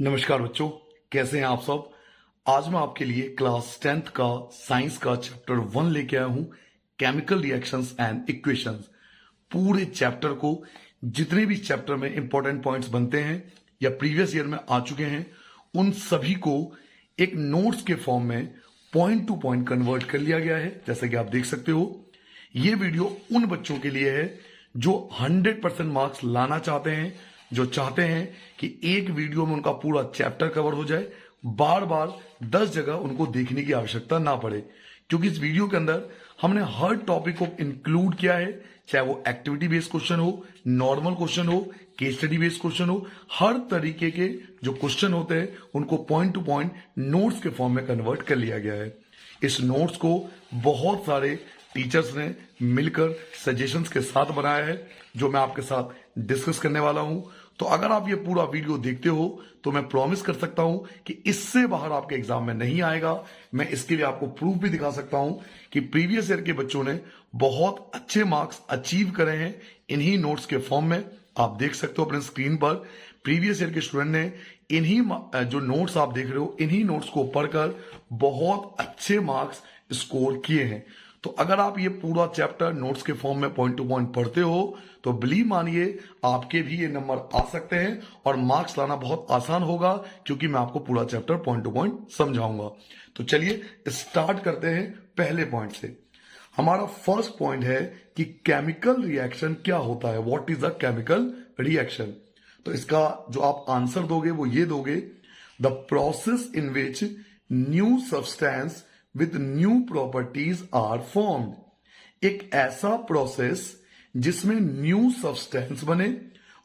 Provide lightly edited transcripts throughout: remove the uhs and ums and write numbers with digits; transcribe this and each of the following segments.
नमस्कार बच्चों, कैसे हैं आप सब। आज मैं आपके लिए क्लास 10th का साइंस का चैप्टर 1 लेके आया हूं, केमिकल रिएक्शंस एंड इक्वेशंस। पूरे चैप्टर को जितने भी चैप्टर में इंपॉर्टेंट पॉइंट्स बनते हैं या प्रीवियस ईयर में आ चुके हैं, उन सभी को एक नोट्स के फॉर्म में पॉइंट टू पॉइंट कन्वर्ट कर लिया गया है। जैसे कि आप देख सकते हो, ये वीडियो उन बच्चों के लिए है जो 100% मार्क्स लाना चाहते हैं, जो चाहते हैं कि एक वीडियो में उनका पूरा चैप्टर कवर हो जाए, बार बार 10 जगह उनको देखने की आवश्यकता ना पड़े। क्योंकि इस वीडियो के अंदर हमने हर टॉपिक को इंक्लूड किया है, चाहे वो एक्टिविटी बेस्ड क्वेश्चन हो, नॉर्मल क्वेश्चन हो, केस स्टडी बेस्ड क्वेश्चन हो, हर तरीके के जो क्वेश्चन होते हैं उनको पॉइंट टू पॉइंट नोट्स के फॉर्म में कन्वर्ट कर लिया गया है। इस नोट्स को बहुत सारे टीचर्स ने मिलकर सजेशंस के साथ बनाया है, जो मैं आपके साथ डिस्कस करने वाला हूं। तो अगर आप ये पूरा वीडियो देखते हो तो मैं प्रॉमिस कर सकता हूं कि इससे बाहर आपके एग्जाम में नहीं आएगा। मैं इसके लिए आपको प्रूफ भी दिखा सकता हूं कि प्रीवियस ईयर के बच्चों ने बहुत अच्छे मार्क्स अचीव करे हैं इन्हीं नोट्स के फॉर्म में। आप देख सकते हो अपने स्क्रीन पर, प्रीवियस ईयर के स्टूडेंट ने इन्हीं जो नोट्स आप देख रहे हो, इन्हीं नोट्स को पढ़कर बहुत अच्छे मार्क्स स्कोर किए हैं। तो अगर आप ये पूरा चैप्टर नोट्स के फॉर्म में पॉइंट टू पॉइंट पढ़ते हो तो बिलीव मानिए आपके भी ये नंबर आ सकते हैं और मार्क्स लाना बहुत आसान होगा, क्योंकि मैं आपको पूरा चैप्टर पॉइंट टू पॉइंट समझाऊंगा। तो चलिए स्टार्ट करते हैं पहले पॉइंट से। हमारा फर्स्ट पॉइंट है कि केमिकल रिएक्शन क्या होता है, what is a chemical reaction. तो इसका जो आप आंसर दोगे वो ये दोगे, the process in which new substance with new properties are formed। एक ऐसा प्रोसेस जिसमें न्यू सब्सटेंस बने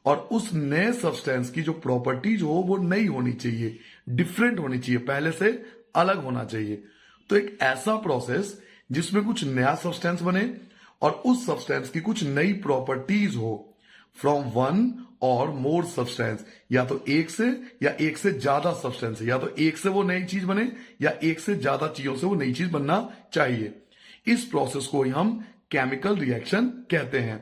और उस नए सब्सटेंस की जो प्रॉपर्टीज हो वो नई होनी चाहिए, डिफरेंट होनी चाहिए, पहले से अलग होना चाहिए। तो एक ऐसा प्रोसेस जिसमें कुछ नया सब्सटेंस बने और उस सब्सटेंस की कुछ नई प्रॉपर्टीज हो, फ्रॉम वन और मोर सब्सटेंस, या तो एक से या एक से ज्यादा सब्सटेंस है, या तो एक से वो नई चीज बने या एक से ज्यादा चीजों से वो नई चीज बनना चाहिए। इस प्रोसेस को ही हम केमिकल रिएक्शन कहते हैं।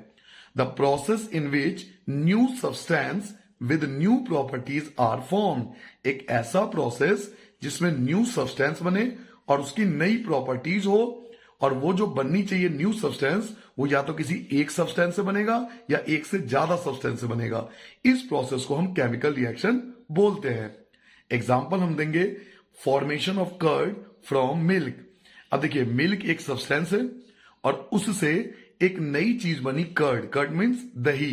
The process in which new substance with new properties are formed. एक ऐसा प्रोसेस जिसमें न्यू सब्सटेंस बने और उसकी नई प्रॉपर्टीज हो, और वो जो बननी चाहिए न्यू सब्सटेंस वो या तो किसी एक सब्सटेंस से बनेगा या एक से ज्यादा सब्सटेंस से बनेगा। इस प्रोसेस को हम केमिकल रिएक्शन बोलते हैं। एग्जांपल हम देंगे, formation of curd from milk. अब देखिए, मिल्क एक सब्सटेंस है और उससे एक नई चीज बनी कर्ड। कर्ड मीन्स दही।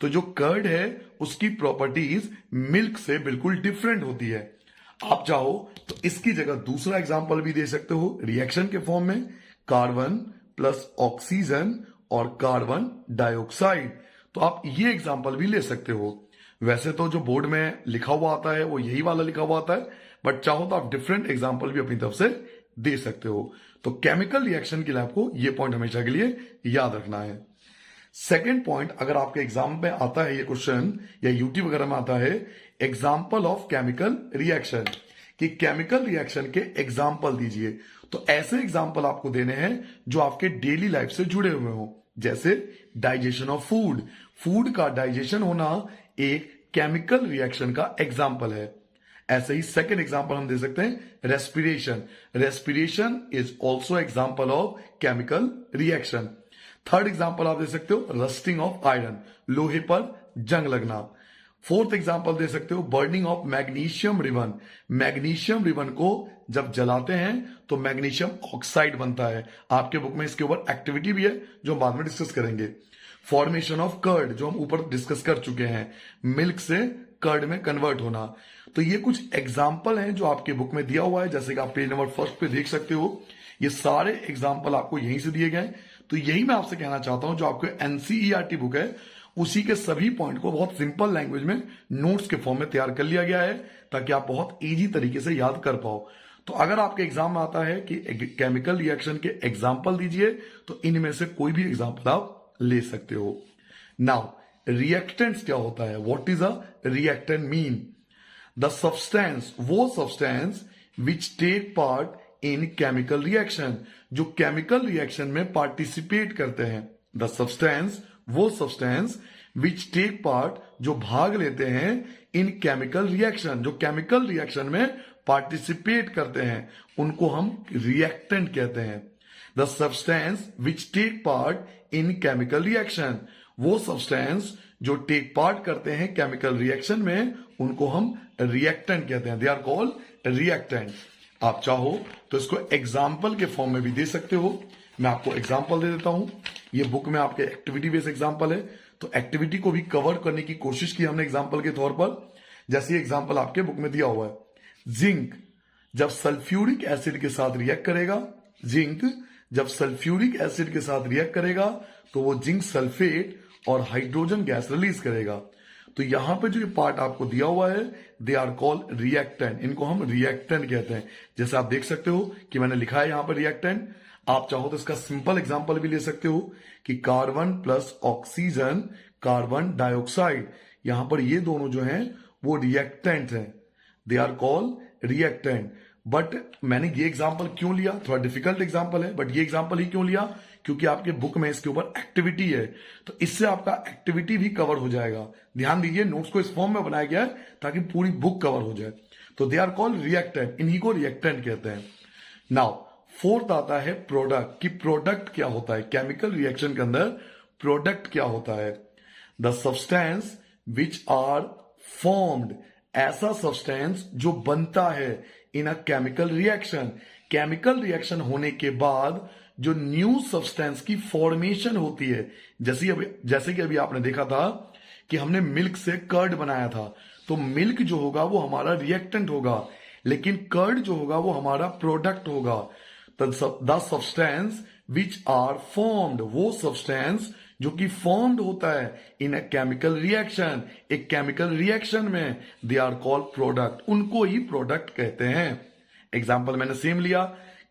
तो जो कर्ड है उसकी प्रॉपर्टीज मिल्क से बिल्कुल डिफरेंट होती है। आप चाहो तो इसकी जगह दूसरा एग्जांपल भी दे सकते हो रिएक्शन के फॉर्म में, कार्बन प्लस ऑक्सीजन और कार्बन डाइऑक्साइड। तो आप ये एग्जांपल भी ले सकते हो। वैसे तो जो बोर्ड में लिखा हुआ आता है वो यही वाला लिखा हुआ आता है, बट चाहो तो आप डिफरेंट एग्जांपल भी अपनी तरफ से दे सकते हो। तो केमिकल रिएक्शन के लिए आपको ये पॉइंट हमेशा के लिए याद रखना है। सेकेंड पॉइंट, अगर आपके एग्जाम में आता है ये क्वेश्चन या यूट्यूब वगैरह में आता है, एग्जाम्पल ऑफ केमिकल रिएक्शन, कि केमिकल रिएक्शन के एग्जाम्पल दीजिए। तो ऐसे एग्जाम्पल आपको देने हैं जो आपके डेली लाइफ से जुड़े हुए हो, जैसे डाइजेशन ऑफ फूड। फूड का डाइजेशन होना एक केमिकल रिएक्शन का एग्जाम्पल है। ऐसे ही सेकेंड एग्जाम्पल हम दे सकते हैं, respiration. Respiration is also example of chemical reaction. Third example आप दे सकते हो, रस्टिंग ऑफ आयरन, लोहे पर जंग लगना। फोर्थ एग्जांपल दे सकते हो, burning of magnesium ribbon. Magnesium ribbon को जब जलाते हैं तो मैग्नीशियम ऑक्साइड बनता है। आपके बुक में इसके ऊपर एक्टिविटी भी है जो हम बाद में डिस्कस करेंगे। फॉर्मेशन ऑफ कर्ड, जो हम ऊपर डिस्कस कर चुके हैं, मिल्क से कर्ड में कन्वर्ट होना। तो ये कुछ एग्जाम्पल हैं जो आपके बुक में दिया हुआ है, जैसे कि आप पेज नंबर फर्स्ट पे देख सकते हो। ये सारे एग्जाम्पल आपको यहीं से दिए गए। तो यही मैं आपसे कहना चाहता हूं, जो आपको एनसीईआरटी बुक है उसी के सभी पॉइंट को बहुत सिंपल लैंग्वेज में नोट्स के फॉर्म में तैयार कर लिया गया है, ताकि आप बहुत इजी तरीके से याद कर पाओ। तो अगर आपके एग्जाम में आता है कि केमिकल रिएक्शन के एग्जाम्पल दीजिए, तो इनमें से कोई भी एग्जाम्पल आप ले सकते हो। नाउ रिएक्टेंट्स क्या होता है, what is a reactant mean. The substance, वो substance which take part in chemical reaction, जो केमिकल रिएक्शन में पार्टिसिपेट करते हैं। द सब्सटेंस, वो सब्सटेंस विच टेक पार्ट जो भाग लेते हैं इन केमिकल रिएक्शन, जो केमिकल रिएक्शन में पार्टिसिपेट करते हैं, उनको हम रिएक्टेंट कहते हैं। The substance which take part in chemical reaction, वो सब्सटेंस जो टेक पार्ट करते हैं केमिकल रिएक्शन में, उनको हम रिएक्टेंट कहते हैं। They are called reactant. आप चाहो तो इसको एग्जाम्पल के फॉर्म में भी दे सकते हो। मैं आपको एग्जाम्पल दे देता हूं। ये बुक में आपके एक्टिविटी बेस्ड एग्जाम्पल है, तो एक्टिविटी को भी कवर करने की कोशिश की हमने एग्जाम्पल के तौर पर। जैसे एग्जाम्पल आपके बुक में दिया हुआ है, जिंक जब सल्फ्यूरिक एसिड के साथ रिएक्ट करेगा, जिंक जब सल्फ्यूरिक एसिड के साथ रिएक्ट करेगा तो वो जिंक सल्फेट और हाइड्रोजन गैस रिलीज करेगा। तो यहां पे जो ये पार्ट आपको दिया हुआ है, दे आर कॉल्ड रिएक्टेंट, इनको हम रिएक्टेंट कहते हैं। जैसे आप देख सकते हो कि मैंने लिखा है यहां पर रिएक्टेंट। आप चाहो तो इसका सिंपल एग्जांपल भी ले सकते हो कि carbon plus oxygen carbon dioxide, यहां पर ये दोनों जो हैं वो रिएक्टेंट हैं, they are called reactant. But मैंने ये एग्जांपल क्यों लिया, थोड़ा डिफिकल्ट एग्जांपल है, बट ये एग्जांपल ही क्यों लिया, क्योंकि आपके बुक में इसके ऊपर एक्टिविटी है, तो इससे आपका एक्टिविटी भी कवर हो जाएगा। ध्यान दीजिए, नोट्स को इस फॉर्म में बनाया गया है ताकि पूरी बुक कवर हो जाए। तो दे आर कॉल्ड रिएक्टेंट, इन्हीं को रिएक्टेंट कहते हैं। नाउ फोर्थ आता है प्रोडक्ट, कि प्रोडक्ट क्या होता है, केमिकल रिएक्शन के अंदर प्रोडक्ट क्या होता है। The substance which are formed, ऐसा सब्सटेंस जो बनता है in a chemical reaction, chemical reaction होने के बाद जो न्यू सब्सटेंस की फॉर्मेशन होती है। जैसे कि अभी आपने देखा था कि हमने मिल्क से कर्ड बनाया था, तो मिल्क जो होगा वो हमारा रिएक्टेंट होगा, लेकिन कर्ड जो होगा वो हमारा प्रोडक्ट होगा। The substance which are formed, वो सब्सटेंस जो कि फॉर्म्ड होता है इन ए केमिकल रिएक्शन, एक केमिकल रिएक्शन में, दे आर कॉल्ड प्रोडक्ट, उनको ही प्रोडक्ट कहते हैं। एग्जाम्पल मैंने सेम लिया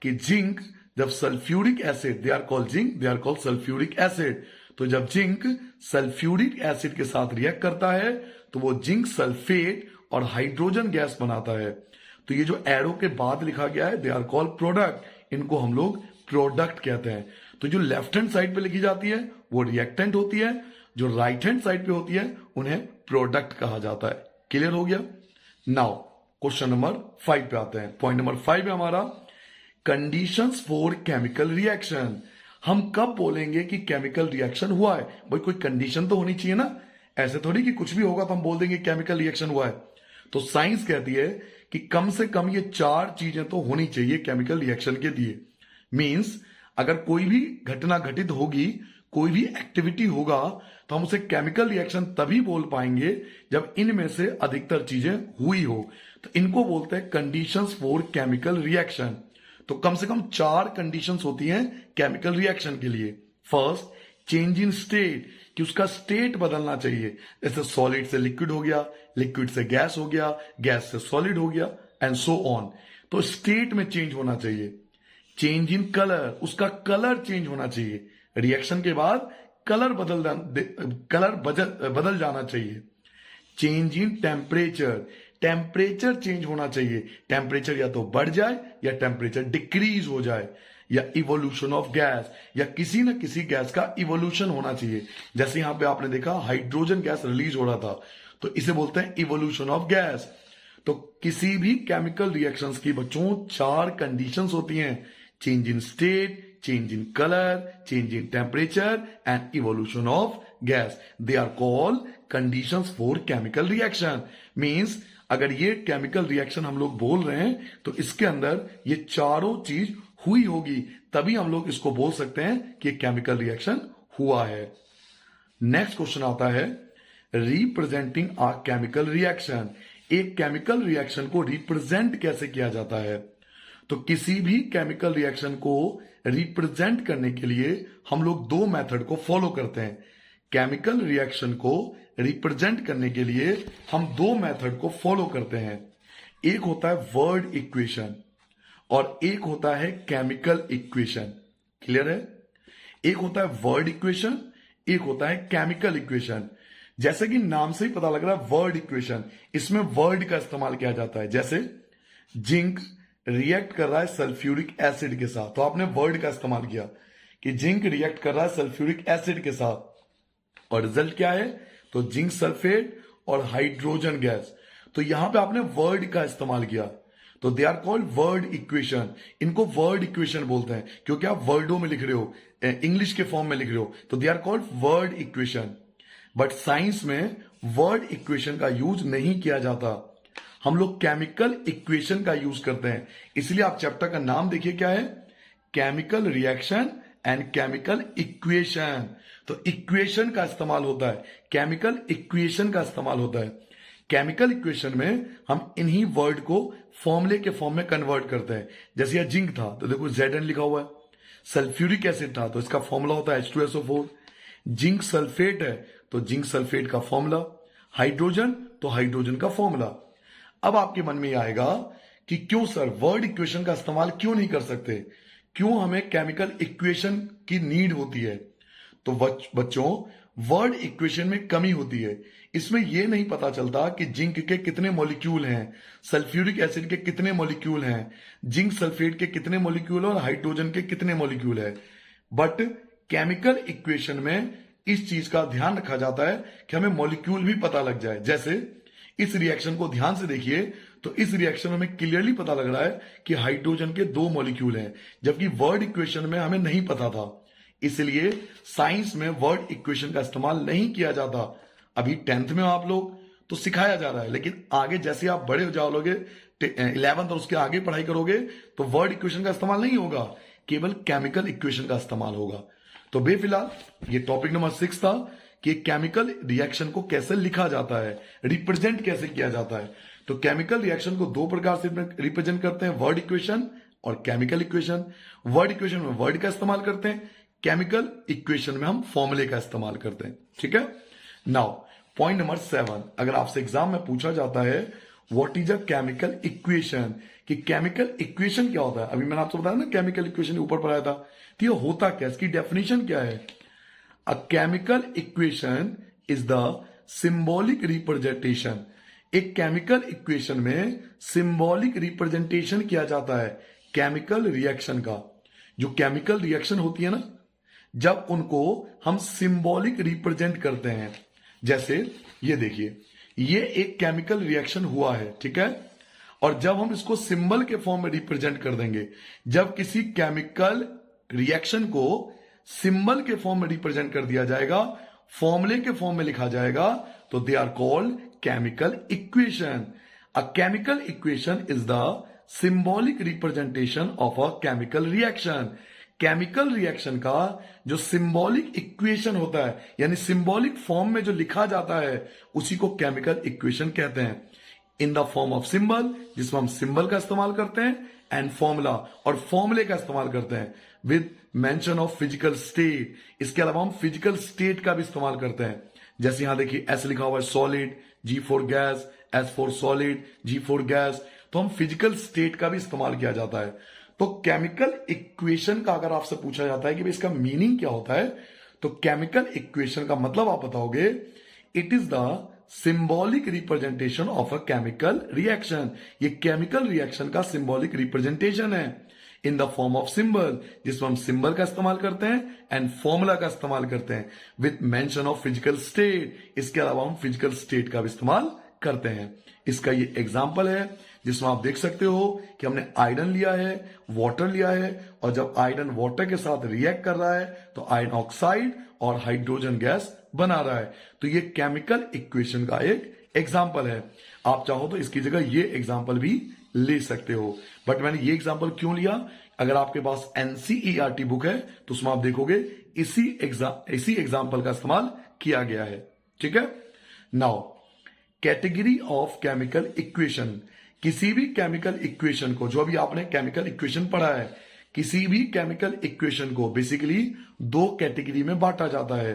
कि जिंक जब sulphuric acid, they are called zinc, they are called sulphuric acid, तो जब जिंक सल्फ्यूरिक एसिड के साथ रिएक्ट करता है तो वो जिंक सल्फेट और हाइड्रोजन गैस बनाता है। तो ये जो एरो के बाद लिखा गया है, दे आर कॉल्ड प्रोडक्ट, इनको हम लोग प्रोडक्ट कहते हैं। तो जो लेफ्ट हैंड साइड पे लिखी जाती है वो रिएक्टेंट होती है, जो राइट हैंड साइड पे होती है उन्हें प्रोडक्ट कहा जाता है। क्लियर हो गया। नाउ क्वेश्चन नंबर 5 पे आते हैं। पॉइंट नंबर 5 है हमारा कंडीशंस फॉर केमिकल रिएक्शन। हम कब बोलेंगे कि केमिकल रिएक्शन हुआ है, भाई कोई कंडीशन तो होनी चाहिए ना, ऐसे थोड़ी कि कुछ भी होगा तो हम बोल देंगे केमिकल रिएक्शन हुआ है। तो साइंस कहती है कि कम से कम ये 4 चीजें तो होनी चाहिए केमिकल रिएक्शन के लिए। मींस अगर कोई भी घटना घटित होगी, कोई भी एक्टिविटी होगा, तो हम उसे केमिकल रिएक्शन तभी बोल पाएंगे जब इनमें से अधिकतर चीजें हुई हो। तो इनको बोलते हैं कंडीशंस फॉर केमिकल रिएक्शन। तो कम से कम 4 कंडीशंस होती हैं केमिकल रिएक्शन के लिए। फर्स्ट, चेंज इन स्टेट, कि उसका स्टेट बदलना चाहिए, जैसे सॉलिड से लिक्विड हो गया, लिक्विड से गैस हो गया, गैस से सॉलिड हो गया, एंड सो ऑन। तो स्टेट में चेंज होना चाहिए। चेंज इन कलर, उसका कलर चेंज होना चाहिए, रिएक्शन के बाद कलर बदल जाना चाहिए। Change in temperature, temperature change होना चाहिए, टेम्परेचर या तो बढ़ जाए या टेम्परेचर डिक्रीज हो जाए, या इवोल्यूशन ऑफ गैस, या किसी न किसी गैस का इवोल्यूशन होना चाहिए। जैसे यहां पे आपने देखा हाइड्रोजन गैस रिलीज हो रहा था, तो इसे बोलते हैं इवोल्यूशन ऑफ गैस। तो किसी भी केमिकल रिएक्शंस की बच्चों 4 कंडीशंस होती हैं, change in state, change in color, change in temperature and evolution of gas. They are called conditions for chemical reaction. Means अगर ये केमिकल रिएक्शन हम लोग बोल रहे हैं तो इसके अंदर ये चारों चीज हुई होगी, तभी हम लोग इसको बोल सकते हैं कि केमिकल रिएक्शन हुआ है। नेक्स्ट क्वेश्चन आता है रिप्रेजेंटिंग अ केमिकल रिएक्शन। एक केमिकल रिएक्शन को रिप्रेजेंट कैसे किया जाता है। तो किसी भी केमिकल रिएक्शन को रिप्रेजेंट करने के लिए हम लोग 2 मेथड को फॉलो करते हैं। केमिकल रिएक्शन को रिप्रेजेंट करने के लिए हम 2 मेथड को फॉलो करते हैं। एक होता है वर्ड इक्वेशन और एक होता है केमिकल इक्वेशन। क्लियर है। एक होता है वर्ड इक्वेशन, एक होता है केमिकल इक्वेशन। जैसे कि नाम से ही पता लग रहा है वर्ड इक्वेशन, इसमें वर्ड का इस्तेमाल किया जाता है। जैसे जिंक रिएक्ट कर रहा है सल्फ्यूरिक एसिड के साथ, तो आपने वर्ड का इस्तेमाल किया कि जिंक रिएक्ट कर रहा है सल्फ्यूरिक एसिड के साथ, और रिजल्ट क्या है, तो तो जिंक सल्फेट और हाइड्रोजन गैस। तो यहां पे आपने वर्ड का इस्तेमाल किया, तो they are called word equation. इनको वर्ड इक्वेशन बोलते हैं क्योंकि आप वर्डों में लिख रहे हो, इंग्लिश के फॉर्म में लिख रहे हो, तो they are called word equation. But science में वर्ड इक्वेशन का यूज नहीं किया जाता, हम लोग केमिकल इक्वेशन का यूज करते हैं। इसलिए आप चैप्टर का नाम देखिए क्या है, chemical reaction and chemical equation. तो इक्वेशन का इस्तेमाल होता है, केमिकल इक्वेशन का इस्तेमाल होता है। केमिकल इक्वेशन में हम इन्हीं वर्ड को फॉर्मूले के फॉर्म में कन्वर्ट करते हैं। जैसे यह जिंक था तो देखो Zn लिखा हुआ है, सल्फ्यूरिक एसिड था तो इसका फॉर्मूला होता है H2SO4, जिंक सल्फेट है तो जिंक सल्फेट का फॉर्मूला, हाइड्रोजन तो हाइड्रोजन का फॉर्मूला। अब आपके मन में आएगा कि क्यों सर वर्ड इक्वेशन का इस्तेमाल क्यों नहीं कर सकते, क्यों हमें केमिकल इक्वेशन की नीड होती है। तो बच्चों वर्ड इक्वेशन में कमी होती है, इसमें यह नहीं पता चलता कि जिंक के कितने मॉलिक्यूल हैं, सल्फ्यूरिक एसिड के कितने मॉलिक्यूल हैं, जिंक सल्फेट के कितने मॉलिक्यूल और हाइड्रोजन के कितने मॉलिक्यूल है। बट केमिकल इक्वेशन में इस चीज का ध्यान रखा जाता है कि हमें मॉलिक्यूल भी पता लग जाए। जैसे इस रिएक्शन को ध्यान से देखिए तो इस रिएक्शन में हमें क्लियरली पता लग रहा है कि हाइड्रोजन के 2 मॉलिक्यूल हैं, जबकि वर्ड इक्वेशन में हमें नहीं पता था। इसलिए साइंस में वर्ड इक्वेशन का इस्तेमाल नहीं किया जाता। अभी 10th में आप लोग तो सिखाया जा रहा है, लेकिन आगे जैसे आप बड़े हो जाओगे 11th और उसके आगे पढ़ाई करोगे तो वर्ड इक्वेशन का इस्तेमाल नहीं होगा, केवल केमिकल इक्वेशन का इस्तेमाल होगा। तो बेफिलहाल ये टॉपिक नंबर 6 था कि केमिकल रिएक्शन को कैसे लिखा जाता है, रिप्रेजेंट कैसे किया जाता है। तो केमिकल रिएक्शन को 2 प्रकार से रिप्रेजेंट करते हैं, वर्ड इक्वेशन और केमिकल इक्वेशन। वर्ड इक्वेशन में वर्ड का इस्तेमाल करते हैं, केमिकल इक्वेशन में हम फॉर्मूले का इस्तेमाल करते हैं। ठीक है। नाउ पॉइंट नंबर 7, अगर आपसे एग्जाम में पूछा जाता है what is a chemical equation, कि केमिकल इक्वेशन क्या होता है। अभी मैंने आपको बताया ना केमिकल इक्वेशन ऊपर पढ़ाया था, तो ये होता क्या, इसकी डेफिनेशन क्या है। अ chemical equation is the symbolic representation. एक केमिकल इक्वेशन में सिंबॉलिक रिप्रेजेंटेशन किया जाता है केमिकल रिएक्शन का। जो केमिकल रिएक्शन होती है ना, जब उनको हम सिंबॉलिक रिप्रेजेंट करते हैं, जैसे ये देखिए ये एक केमिकल रिएक्शन हुआ है, ठीक है, और जब हम इसको सिंबल के फॉर्म में रिप्रेजेंट कर देंगे, जब किसी केमिकल रिएक्शन को सिंबल के फॉर्म में रिप्रेजेंट कर दिया जाएगा, फॉर्मूले के फॉर्म में लिखा जाएगा, तो they are called chemical equation. A chemical equation is the symbolic representation of a chemical reaction. Chemical reaction का जो सिंबॉलिक इक्वेशन होता है, यानी सिंबॉलिक फॉर्म में जो लिखा जाता है, उसी को केमिकल इक्वेशन कहते हैं। In the form of symbol, जिसमें हम सिंबल का इस्तेमाल करते हैं, एंड फॉर्मूला, और फॉर्मूले का इस्तेमाल करते हैं, with mention of physical state. इसके अलावा हम फिजिकल स्टेट का भी इस्तेमाल करते हैं। जैसे यहां देखिए एस लिखा हुआ है solid, G for gas, S for solid, G for gas, तो हम फिजिकल स्टेट का भी इस्तेमाल किया जाता है। तो केमिकल इक्वेशन का अगर आपसे पूछा जाता है कि इसका मीनिंग क्या होता है, तो केमिकल इक्वेशन का मतलब आप बताओगे it is the symbolic representation of a chemical reaction. ये केमिकल रिएक्शन का सिंबॉलिक रिप्रेजेंटेशन है in the form of symbol, जिसमें हम सिंबल का इस्तेमाल करते हैं एंड फॉर्मूला का इस्तेमाल करते हैं, with mention of physical state. इसके अलावा हम फिजिकल स्टेट का भी इस्तेमाल करते हैं। इसका ये एग्जाम्पल है जिसमें आप देख सकते हो कि हमने आयरन लिया है, वाटर लिया है, और जब आयरन वाटर के साथ रिएक्ट कर रहा है तो आयरन ऑक्साइड और हाइड्रोजन गैस बना रहा है। तो ये केमिकल इक्वेशन का एक एग्जाम्पल है। आप चाहो तो इसकी जगह ये एग्जाम्पल भी ले सकते हो, बट मैंने ये एग्जाम्पल क्यों लिया, अगर आपके पास एनसीईआरटी बुक है तो उसमें आप देखोगे इसी एग्जाम्पल का इस्तेमाल किया गया है। ठीक है। Now category of chemical equation. किसी भी केमिकल इक्वेशन को, जो अभी आपने केमिकल इक्वेशन पढ़ा है, किसी भी केमिकल इक्वेशन को बेसिकली 2 कैटेगरी में बांटा जाता है।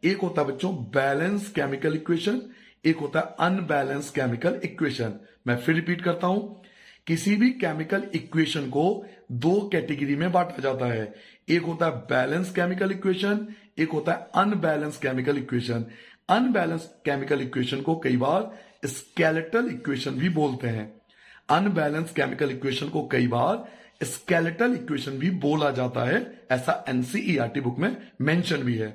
एक होता है बच्चों बैलेंस केमिकल इक्वेशन, एक होता है अनबैलेंस केमिकल इक्वेशन। मैं फिर रिपीट करता हूं, किसी भी केमिकल इक्वेशन को 2 कैटेगरी में बांटा जाता है। एक होता है बैलेंस केमिकल इक्वेशन, एक होता है unbalance chemical equation. Unbalance chemical equation को कई बार स्केलेटल इक्वेशन भी बोलते हैं। अनबैलेंस केमिकल इक्वेशन को कई बार स्केलेटल इक्वेशन भी बोला जाता है, ऐसा एनसीईआरटी बुक में मेंशन भी है।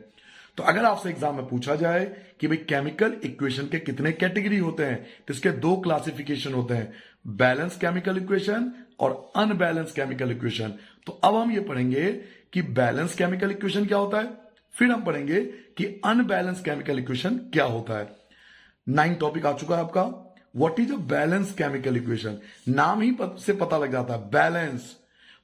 तो अगर आपसे एग्जाम में पूछा जाए कि भाई केमिकल इक्वेशन के कितने कैटेगरी होते हैं, तो इसके दो क्लासिफिकेशन होते हैं, बैलेंस केमिकल इक्वेशन और अनबैलेंस केमिकल इक्वेशन। तो अब हम ये पढ़ेंगे कि बैलेंस केमिकल इक्वेशन क्या होता है, फिर हम पढ़ेंगे कि अनबैलेंस केमिकल इक्वेशन क्या होता है। 9 टॉपिक आ चुका है आपका। What is a balance chemical equation, नाम ही से पता लग जाता है बैलेंस।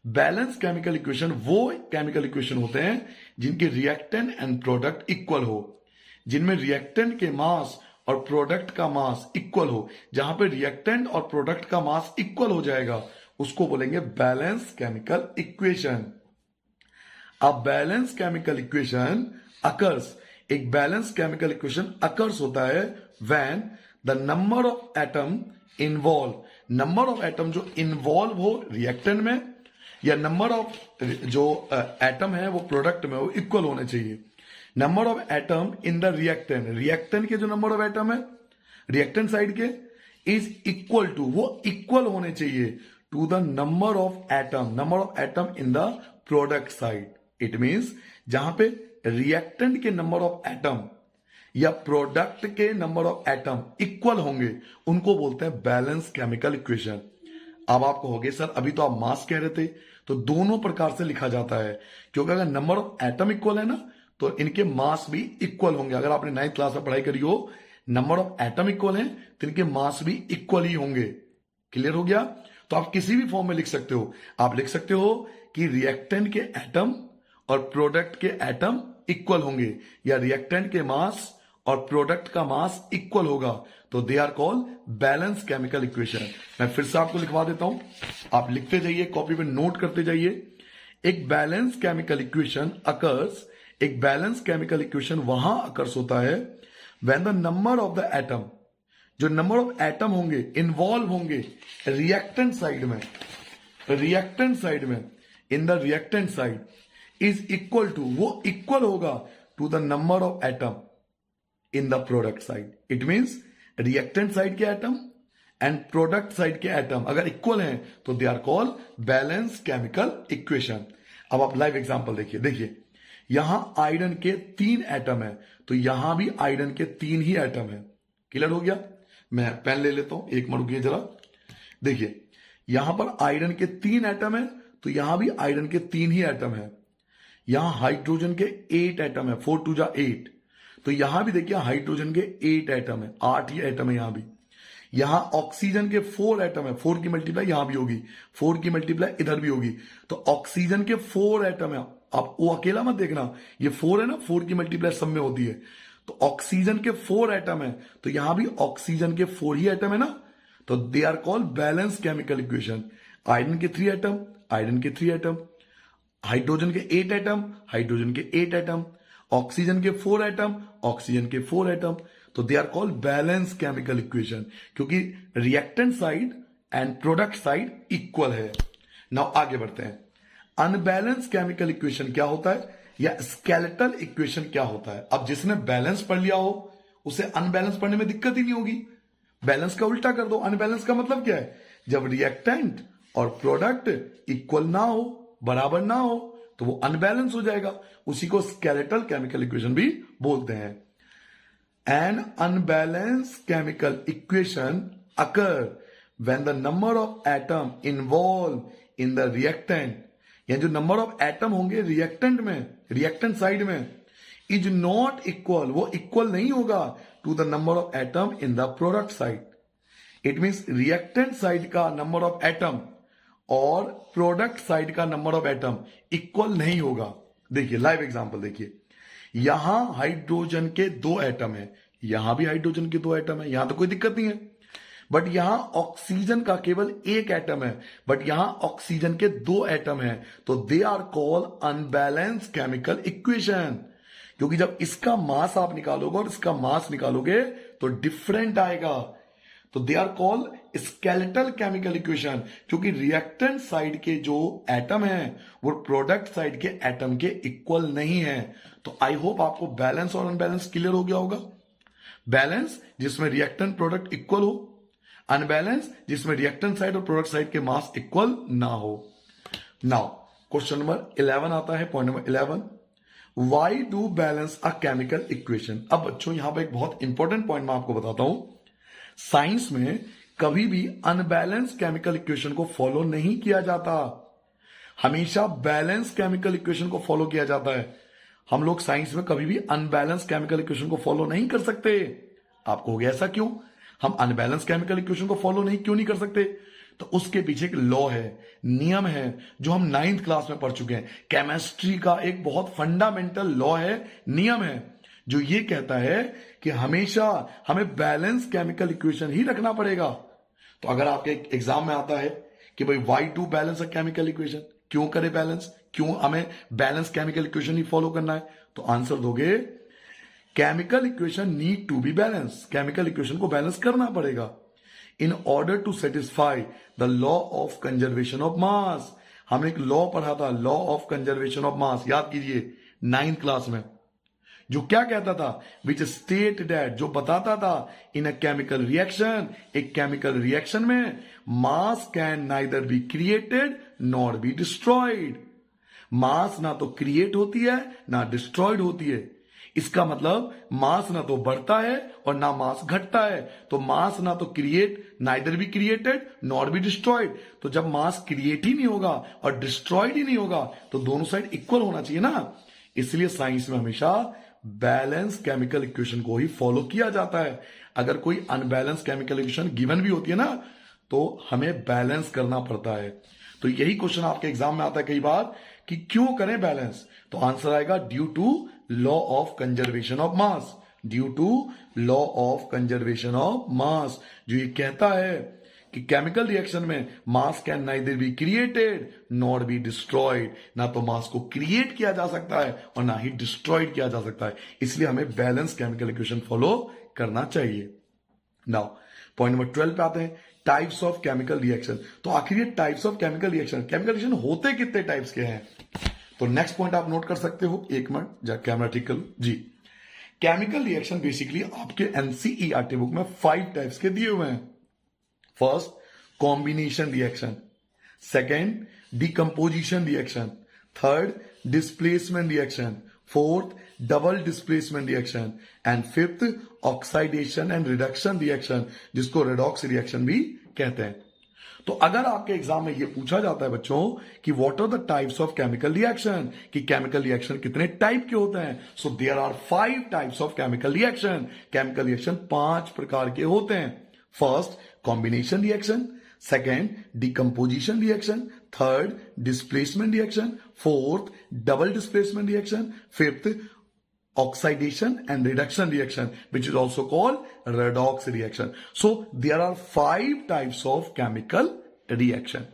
बैलेंस केमिकल इक्वेशन वो केमिकल इक्वेशन होते हैं जिनके रिएक्टेंट एंड प्रोडक्ट इक्वल हो, जिनमें रिएक्टेंट के मास और प्रोडक्ट का मास इक्वल हो। जहां पे रिएक्टेंट और प्रोडक्ट का मास इक्वल हो जाएगा उसको बोलेंगे बैलेंस केमिकल इक्वेशन। अब बैलेंस केमिकल इक्वेशन अकर्स, एक बैलेंस केमिकल इक्वेशन अकर्स होता है when the number of atom involve, number of atom जो इन्वॉल्व हो रिएक्टेंट में, या नंबर ऑफ जो एटम है वो प्रोडक्ट में वो इक्वल होने चाहिए। Number of atom in the reactant, reactant के जो नंबर ऑफ एटम है रिएक्टेंट साइड के इज इक्वल टू, वो इक्वल होने चाहिए to the number of atom, number of atom in the product side. It means जहां पे रिएक्टेंट के नंबर ऑफ एटम या प्रोडक्ट के नंबर ऑफ एटम इक्वल होंगे उनको बोलते हैं बैलेंस केमिकल इक्वेशन। अब आपको हो गए सर अभी तो आप मास कह रहे थे, तो दोनों प्रकार से लिखा जाता है, क्योंकि अगर नंबर ऑफ एटम इक्वल है ना तो इनके मास भी इक्वल होंगे। अगर आपने 9th क्लास में पढ़ाई करी हो, नंबर ऑफ एटम इक्वल है तो इनके मास भी इक्वल ही होंगे। क्लियर हो गया? तो आप किसी भी फॉर्म में लिख सकते हो। आप लिख सकते हो कि रिएक्टेंट के एटम और प्रोडक्ट के एटम इक्वल होंगे, या रिएक्टेंट के मास और प्रोडक्ट का मास इक्वल होगा, तो they are called balance chemical equation. मैं फिर से आपको लिखवा देता हूं, आप लिखते जाइए, कॉपी पे नोट करते जाइए। एक बैलेंस केमिकल इक्वेशन अकर्स, एक बैलेंस केमिकल इक्वेशन वहां अकर्स होता है when the number of the atom, जो नंबर ऑफ एटम होंगे इन्वॉल्व होंगे रिएक्टेंट साइड में, रिएक्टेंट साइड में, in the reactant side is equal to, वो इक्वल होगा to the number of atom in the product side. It means reactant side के atom and product side के atom अगर equal हैं तो they are called balance chemical equation. अब आप live example देखिए, देखिए यहां आयरन के 3 एटम है, तो यहां भी आयरन के 3 ही एटम है। क्लियर हो गया? मैं पेन ले लेता हूं, एक मिनट रुकिए जरा। देखिए यहां पर आयरन के 3 एटम है, तो यहां भी आयरन के 3 ही एटम है। यहां हाइड्रोजन के 8 एटम है, 4 2 8, तो यहां भी देखिए हाइड्रोजन के 8 एटम है, 8 ही एटम है यहां भी। यहां ऑक्सीजन के 4 एटम है, 4 की मल्टीप्लाई यहां भी होगी, 4 की मल्टीप्लाई इधर भी होगी, तो ऑक्सीजन के 4 एटम है। आप वो अकेला मत देखना, ये 4 है ना, 4 की मल्टीप्लाई सब में होती है, तो ऑक्सीजन के 4 एटम है, तो यहां भी ऑक्सीजन के 4 ही एटम है ना, तो they are called balance chemical equation. Iron के 3 एटम, आयरन के 3 एटम, हाइड्रोजन के 8 एटम, हाइड्रोजन के 8 एटम, ऑक्सीजन के 4 एटम, ऑक्सीजन के 4 एटम, तो they are called balance chemical equation, क्योंकि reactant side and product side equal है। नाउ आगे बढ़ते हैं। अनबैलेंस केमिकल इक्वेशन क्या होता है, या स्केलेटल इक्वेशन क्या होता है। अब जिसने बैलेंस पढ़ लिया हो उसे अनबैलेंस पढ़ने में दिक्कत ही नहीं होगी। बैलेंस का उल्टा कर दो। अनबैलेंस का मतलब क्या है, जब रिएक्टेंट और प्रोडक्ट इक्वल ना हो, बराबर ना हो, तो वो अनबैलेंस हो जाएगा। उसी को स्केलेटल केमिकल इक्वेशन भी बोलते हैं। An unbalance chemical equation occur when the number of atom involve in the reactant, या जो नंबर ऑफ एटम होंगे रिएक्टेंट में, रिएक्टेंट साइड में, इज नॉट इक्वल, वो इक्वल नहीं होगा to the number of atom in the product side. It means reactant side का number of atom और प्रोडक्ट साइड का नंबर ऑफ एटम इक्वल नहीं होगा। देखिए लाइव एग्जांपल देखिए, यहां हाइड्रोजन के 2 एटम है, यहां भी हाइड्रोजन के 2 एटम है, यहां तो कोई दिक्कत नहीं है, बट यहां ऑक्सीजन का केवल 1 एटम है, बट यहां ऑक्सीजन के 2 एटम है, तो they are call unbalance chemical equation. क्योंकि जब इसका मास आप निकालोगे और इसका मास निकालोगे तो डिफरेंट आएगा, तो they are call skeletal chemical equation, क्योंकि रिएक्टेंट साइड के जो एटम है वो प्रोडक्ट साइड के एटम के इक्वल नहीं है। तो आई होप आपको बैलेंस और अनबैलेंस क्लियर हो गया होगा। बैलेंस जिसमें रिएक्टेंट प्रोडक्ट इक्वल हो, अनबैलेंस जिसमें रिएक्टेंट साइड और प्रोडक्ट साइड के मास इक्वल ना हो। नाउ क्वेश्चन नंबर 11 आता है, point number 11। Why do balance a chemical equation. अब बच्चों यहां पर एक बहुत इंपॉर्टेंट पॉइंट मैं आपको बताता हूं, साइंस में कभी भी अनबैलेंस केमिकल इक्वेशन को फॉलो नहीं किया जाता, हमेशा बैलेंस केमिकल इक्वेशन को फॉलो किया जाता है। हम लोग साइंस में कभी भी अनबैलेंस केमिकल इक्वेशन को फॉलो नहीं कर सकते। आपको हो गया ऐसा क्यों, हम अनबैलेंस केमिकल इक्वेशन को फॉलो क्यों नहीं कर सकते? तो उसके पीछे एक लॉ है, नियम है, जो हम 9th क्लास में पढ़ चुके हैं। केमिस्ट्री का एक बहुत फंडामेंटल लॉ है, नियम है, जो ये कहता है कि हमेशा हमें बैलेंस केमिकल इक्वेशन ही रखना पड़ेगा। तो अगर आपके एग्जाम में आता है कि भाई why to balance a chemical equation, क्यों करे बैलेंस, क्यों हमें बैलेंस केमिकल इक्वेशन ही फॉलो करना है, तो आंसर दोगे chemical equation need to be balance, chemical equation को बैलेंस करना पड़ेगा in order to satisfy the law of conservation of mass. हमने एक लॉ पढ़ा था, law of conservation of mass, याद कीजिए 9th क्लास में, जो क्या कहता था, विच स्टेट दैट, जो बताता था इन अ केमिकल रिएक्शन, एक केमिकल रिएक्शन में mass can neither be created nor be destroyed. Mass ना तो क्रिएट होती है ना डिस्ट्रॉयड होती है। इसका मतलब मास ना तो बढ़ता है और ना मास घटता है। तो मास ना तो create, neither be created nor be destroyed. तो जब मास क्रिएट ही नहीं होगा और डिस्ट्रॉयड ही नहीं होगा तो दोनों साइड इक्वल होना चाहिए ना। इसलिए साइंस में हमेशा बैलेंस केमिकल इक्वेशन को ही फॉलो किया जाता है। अगर कोई अनबैलेंस केमिकल इक्वेशन गिवन भी होती है ना, तो हमें बैलेंस करना पड़ता है। तो यही क्वेश्चन आपके एग्जाम में आता है कई बार कि क्यों करें बैलेंस, तो आंसर आएगा due to law of conservation of mass, due to law of conservation of mass, जो ये कहता है कि केमिकल रिएक्शन में mass can neither be created nor be destroyed. ना तो मास को क्रिएट किया जा सकता है और ना ही डिस्ट्रॉयड किया जा सकता है। इसलिए हमें बैलेंस केमिकल इक्वेशन फॉलो करना चाहिए। नाउ पॉइंट नंबर 12 पे आते हैं, टाइप्स ऑफ केमिकल रिएक्शन। तो आखिर ये types of chemical reaction, chemical reaction होते कितने टाइप्स के हैं? तो नेक्स्ट पॉइंट आप नोट कर सकते हो, एक मिनट जब कैमरा ठीक करूं जी। केमिकल रिएक्शन बेसिकली आपके एनसीईआरटी बुक में 5 टाइप्स के दिए हुए हैं। First, combination reaction, second, decomposition reaction, third, displacement reaction, fourth, double displacement reaction and fifth, oxidation and reduction reaction, जिसको रेडॉक्स रिएक्शन भी कहते हैं। तो अगर आपके एग्जाम में ये पूछा जाता है बच्चों कि what are the types of chemical reaction, कि केमिकल रिएक्शन कितने टाइप के होते हैं, so there are 5 types of chemical reaction. Chemical reaction 5 प्रकार के होते हैं। First, combination reaction, second, decomposition reaction, third, displacement reaction, fourth, double displacement reaction, fifth, oxidation and reduction reaction, which is also called redox reaction. So there are 5 types of chemical reaction.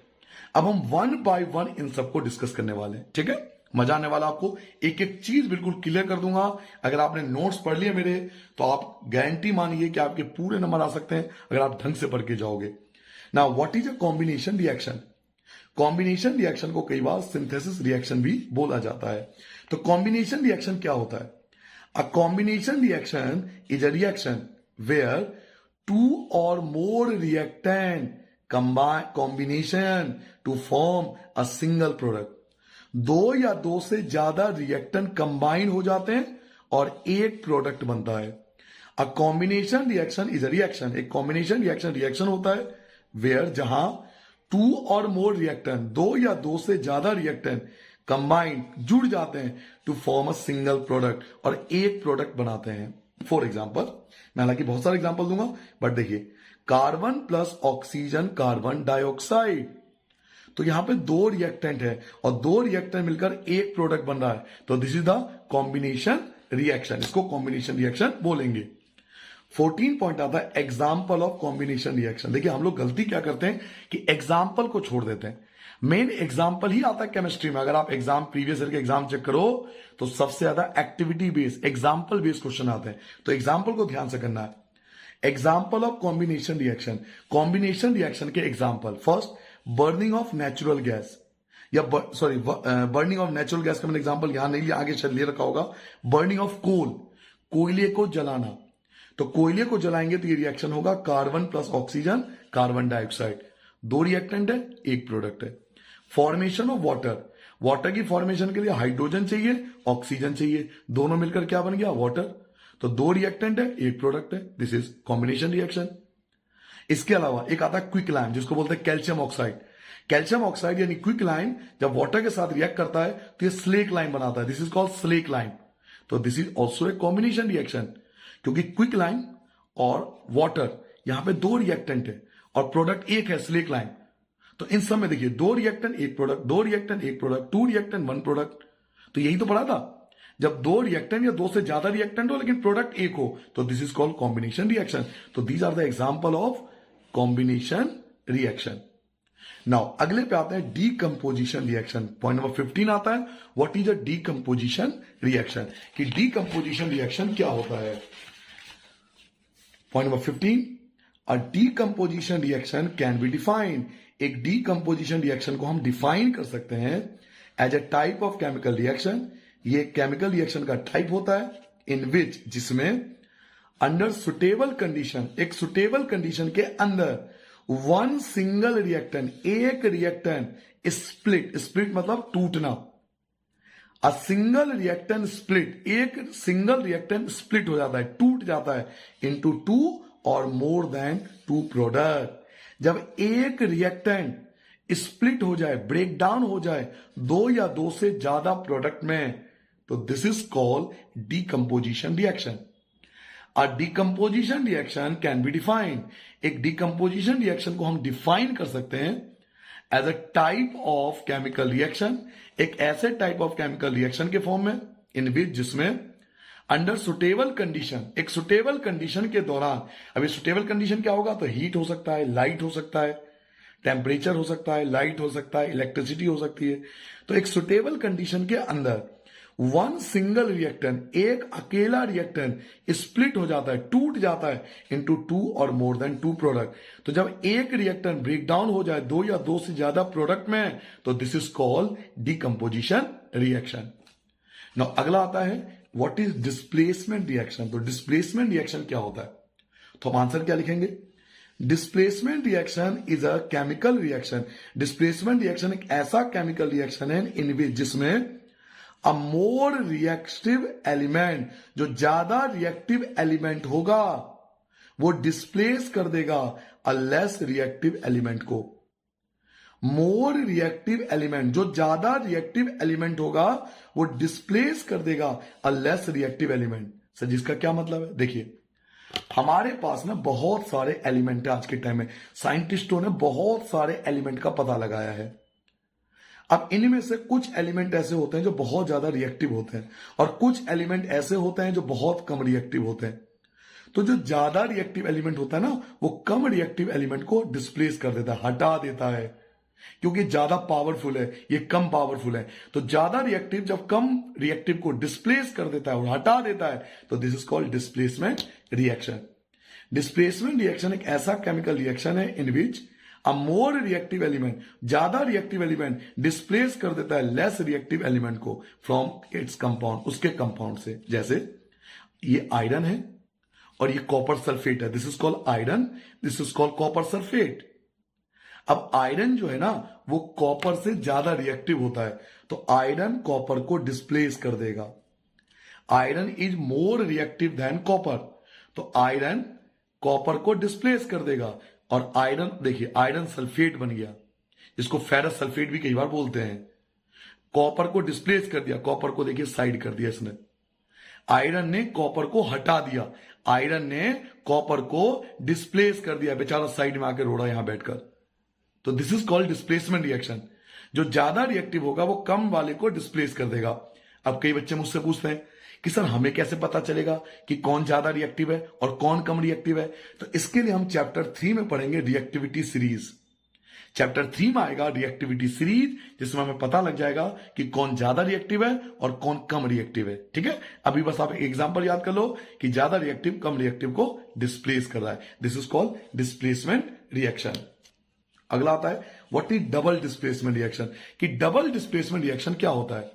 अब हम one by one in सबको discuss करने वाले हैं, ठीक है? मजा आने वाला, आपको एक एक चीज बिल्कुल क्लियर कर दूंगा। अगर आपने नोट्स पढ़ लिए मेरे, तो आप गारंटी मानिए कि आपके पूरे नंबर आ सकते हैं अगर आप ढंग से पढ़ के जाओगे। Now what is a combination reaction? Combination reaction को कई बार सिंथेसिस रिएक्शन भी बोला जाता है। तो कॉम्बिनेशन रिएक्शन क्या होता है? A combination reaction is a reaction where 2 or more reactant combination to form a single product. 2 या 2 से ज्यादा रिएक्टेंट कंबाइन हो जाते हैं और एक प्रोडक्ट बनता है। A combination reaction is a reaction, एक combination reaction होता है where जहां 2 और more reactant, 2 या 2 से ज्यादा रिएक्टेंट कंबाइंड जुड़ जाते हैं to form a single product, और एक प्रोडक्ट बनाते हैं। फॉर एग्जाम्पल, मैं हालांकि बहुत सारे एग्जाम्पल दूंगा, बट देखिए, carbon plus oxygen carbon dioxide, तो यहां पे 2 रिएक्टेंट है और 2 रिएक्टेंट मिलकर एक प्रोडक्ट बन रहा है, तो this is the combination reaction, इसको कॉम्बिनेशन रिएक्शन बोलेंगे। 14 पॉइंट आता है एग्जाम्पल ऑफ कॉम्बिनेशन रिएक्शन। देखिए हम लोग गलती क्या करते हैं कि एग्जाम्पल को छोड़ देते हैं। मेन एग्जाम्पल ही आता है केमिस्ट्री में। अगर आप एग्जाम प्रीवियस ईयर के एग्जाम चेक करो तो सबसे ज्यादा activity based, example based question आते हैं। तो एग्जाम्पल को ध्यान से करना है। Example of combination reaction, combination reaction के example, first, burning of natural gas, या बर्निंग ऑफ नेचुरल गैस का मैंने एग्जाम्पल यहां नहीं लिया, आगे चल ले रखा होगा। बर्निंग ऑफ कोल, कोयले को जलाना, तो कोयले को जलाएंगे तो ये रिएक्शन होगा carbon plus oxygen carbon dioxide, 2 reactant है एक प्रोडक्ट है। फॉर्मेशन ऑफ वाटर, वाटर की फॉर्मेशन के लिए हाइड्रोजन चाहिए, ऑक्सीजन चाहिए, दोनों मिलकर क्या बन गया? वाटर। तो दो रिएक्टेंट है, एक प्रोडक्ट है, दिस इज कॉम्बिनेशन रिएक्शन। इसके अलावा एक आता है क्विक लाइम, जिसको बोलते हैं कैल्शियम ऑक्साइड। कैल्शियम ऑक्साइड यानी क्विक लाइम जब वाटर के साथ रिएक्ट करता है तो ये स्लेक लाइम बनाता है, this is called slake lime. तो this is also a combination reaction, क्योंकि क्विक लाइम और वाटर यहां पे दो रिएक्टेंट है और प्रोडक्ट एक है, स्लेक लाइम। तो इन सब में देखिए दो रिएक्टेंट एक प्रोडक्ट, दो रिएक्टेंट एक product, two reactant one product. तो यही तो पढ़ा था, जब दो रिएक्टेंट या दो से ज्यादा रिएक्टेंट हो लेकिन प्रोडक्ट एक हो तो this is called combination reaction. तो these are the example of combination reaction. Now अगले पे आते हैं डीकंपोजिशन रिएक्शन। पॉइंट नंबर 15 आता है, what is a decomposition reaction, कि डीकंपोजिशन रिएक्शन क्या होता है। Point number 15, a decomposition reaction can be defined. एक डीकंपोजिशन रिएक्शन को हम डिफाइन कर सकते हैं as a type of chemical reaction. ये केमिकल रिएक्शन का टाइप होता है इन विच, जिसमें अंडर सुटेबल कंडीशन, एक सुटेबल कंडीशन के अंदर वन सिंगल रिएक्टेंट, एक रिएक्टेंट स्प्लिट, स्प्लिट मतलब टूटना, अ सिंगल रिएक्टेंट स्प्लिट, एक सिंगल रिएक्टेंट स्प्लिट हो जाता है, टूट जाता है इनटू टू और मोर देन टू प्रोडक्ट। जब एक रिएक्टेंट स्प्लिट हो जाए, ब्रेक डाउन हो जाए दो या दो से ज्यादा प्रोडक्ट में, तो this is called decomposition reaction. A decomposition reaction can be defined. एक डीकंपोजिशन रिएक्शन को हम डिफाइन कर सकते हैं as a type of chemical reaction, एक ऐसे टाइप ऑफ केमिकल रिएक्शन के फॉर्म में इन विच, जिसमें अंडर सुटेबल कंडीशन, एक सुटेबल कंडीशन के दौरान, अभी सुटेबल कंडीशन क्या होगा? तो हीट हो सकता है, लाइट हो सकता है, टेम्परेचर हो सकता है, लाइट हो सकता है, इलेक्ट्रिसिटी हो सकती है। तो एक सुटेबल कंडीशन के अंदर वन सिंगल रिएक्टेंट, एक अकेला रिएक्टेंट स्प्लिट हो जाता है, टूट जाता है इनटू टू और मोर देन टू प्रोडक्ट। तो जब एक रिएक्टेंट ब्रेक डाउन हो जाए दो या दो से ज्यादा प्रोडक्ट में, तो this is called decomposition reaction. Now अगला आता है, व्हाट इज डिस्प्लेसमेंट रिएक्शन। तो डिस्प्लेसमेंट रिएक्शन क्या होता है? तो हम आंसर क्या लिखेंगे? Displacement reaction is a chemical reaction. Displacement reaction एक ऐसा केमिकल रिएक्शन है इन विच, जिसमें अ मोर रिएक्टिव एलिमेंट, जो ज्यादा रिएक्टिव एलिमेंट होगा वो डिस्प्लेस कर देगा अ लेस रिएक्टिव एलिमेंट को। मोर रिएक्टिव एलिमेंट, जो ज्यादा रिएक्टिव एलिमेंट होगा वो डिस्प्लेस कर देगा a less reactive element. Sir जिसका क्या मतलब है? देखिए हमारे पास ना बहुत सारे एलिमेंट है आज के टाइम में, साइंटिस्टों ने बहुत सारे एलिमेंट का पता लगाया है। अब इनमें से कुछ एलिमेंट ऐसे होते हैं जो बहुत ज्यादा रिएक्टिव होते हैं और कुछ एलिमेंट ऐसे होते हैं जो बहुत कम रिएक्टिव होते हैं। तो जो ज्यादा रिएक्टिव एलिमेंट होता है ना, वो कम रिएक्टिव एलिमेंट को डिस्प्लेस कर देता है, हटा देता है, क्योंकि ज्यादा पावरफुल है, ये कम पावरफुल है। तो ज्यादा रिएक्टिव जब कम रिएक्टिव को डिस्प्लेस कर देता है और हटा देता है, तो this is called displacement reaction. Displacement reaction एक ऐसा केमिकल रिएक्शन है in which a more reactive element, ज्यादा रिएक्टिव एलिमेंट डिस्प्लेस कर देता है लेस रिएक्टिव एलिमेंट को फ्रॉम इट्स कंपाउंड, उसके कंपाउंड से। जैसे ये आयरन है और ये कॉपर सल्फेट है, this is called iron, this is called copper sulphate. अब आयरन जो है ना वो कॉपर से ज्यादा रिएक्टिव होता है, तो आयरन कॉपर को डिस्प्लेस कर देगा। Iron is more reactive than copper, तो आयरन कॉपर को डिस्प्लेस कर देगा। और आयरन देखिए आयरन सल्फेट बन गया, इसको फेरस सल्फेट भी कई बार बोलते हैं। कॉपर को डिस्प्लेस कर दिया, कॉपर को देखिए साइड कर दिया इसने। आयरन ने कॉपर को हटा दिया, आयरन ने कॉपर को डिस्प्लेस कर दिया, बेचारा साइड में आकर रो रहा यहां बैठकर। तो this is called displacement reaction. जो ज्यादा रिएक्टिव होगा वो कम वाले को डिस्प्लेस कर देगा। अब कई बच्चे मुझसे पूछते हैं कि सर हमें कैसे पता चलेगा कि कौन ज्यादा रिएक्टिव है और कौन कम रिएक्टिव है? तो इसके लिए हम चैप्टर 3 में पढ़ेंगे रिएक्टिविटी सीरीज। चैप्टर 3 में आएगा रिएक्टिविटी सीरीज, जिसमें हमें पता लग जाएगा कि कौन ज्यादा रिएक्टिव है और कौन कम रिएक्टिव है। ठीक है, अभी बस आप एग्जांपल याद कर लो कि ज्यादा रिएक्टिव कम रिएक्टिव को डिस्प्लेस कर रहा है, this is called displacement reaction. अगला आता है what is double displacement reaction, कि डबल डिस्प्लेसमेंट रिएक्शन क्या होता है?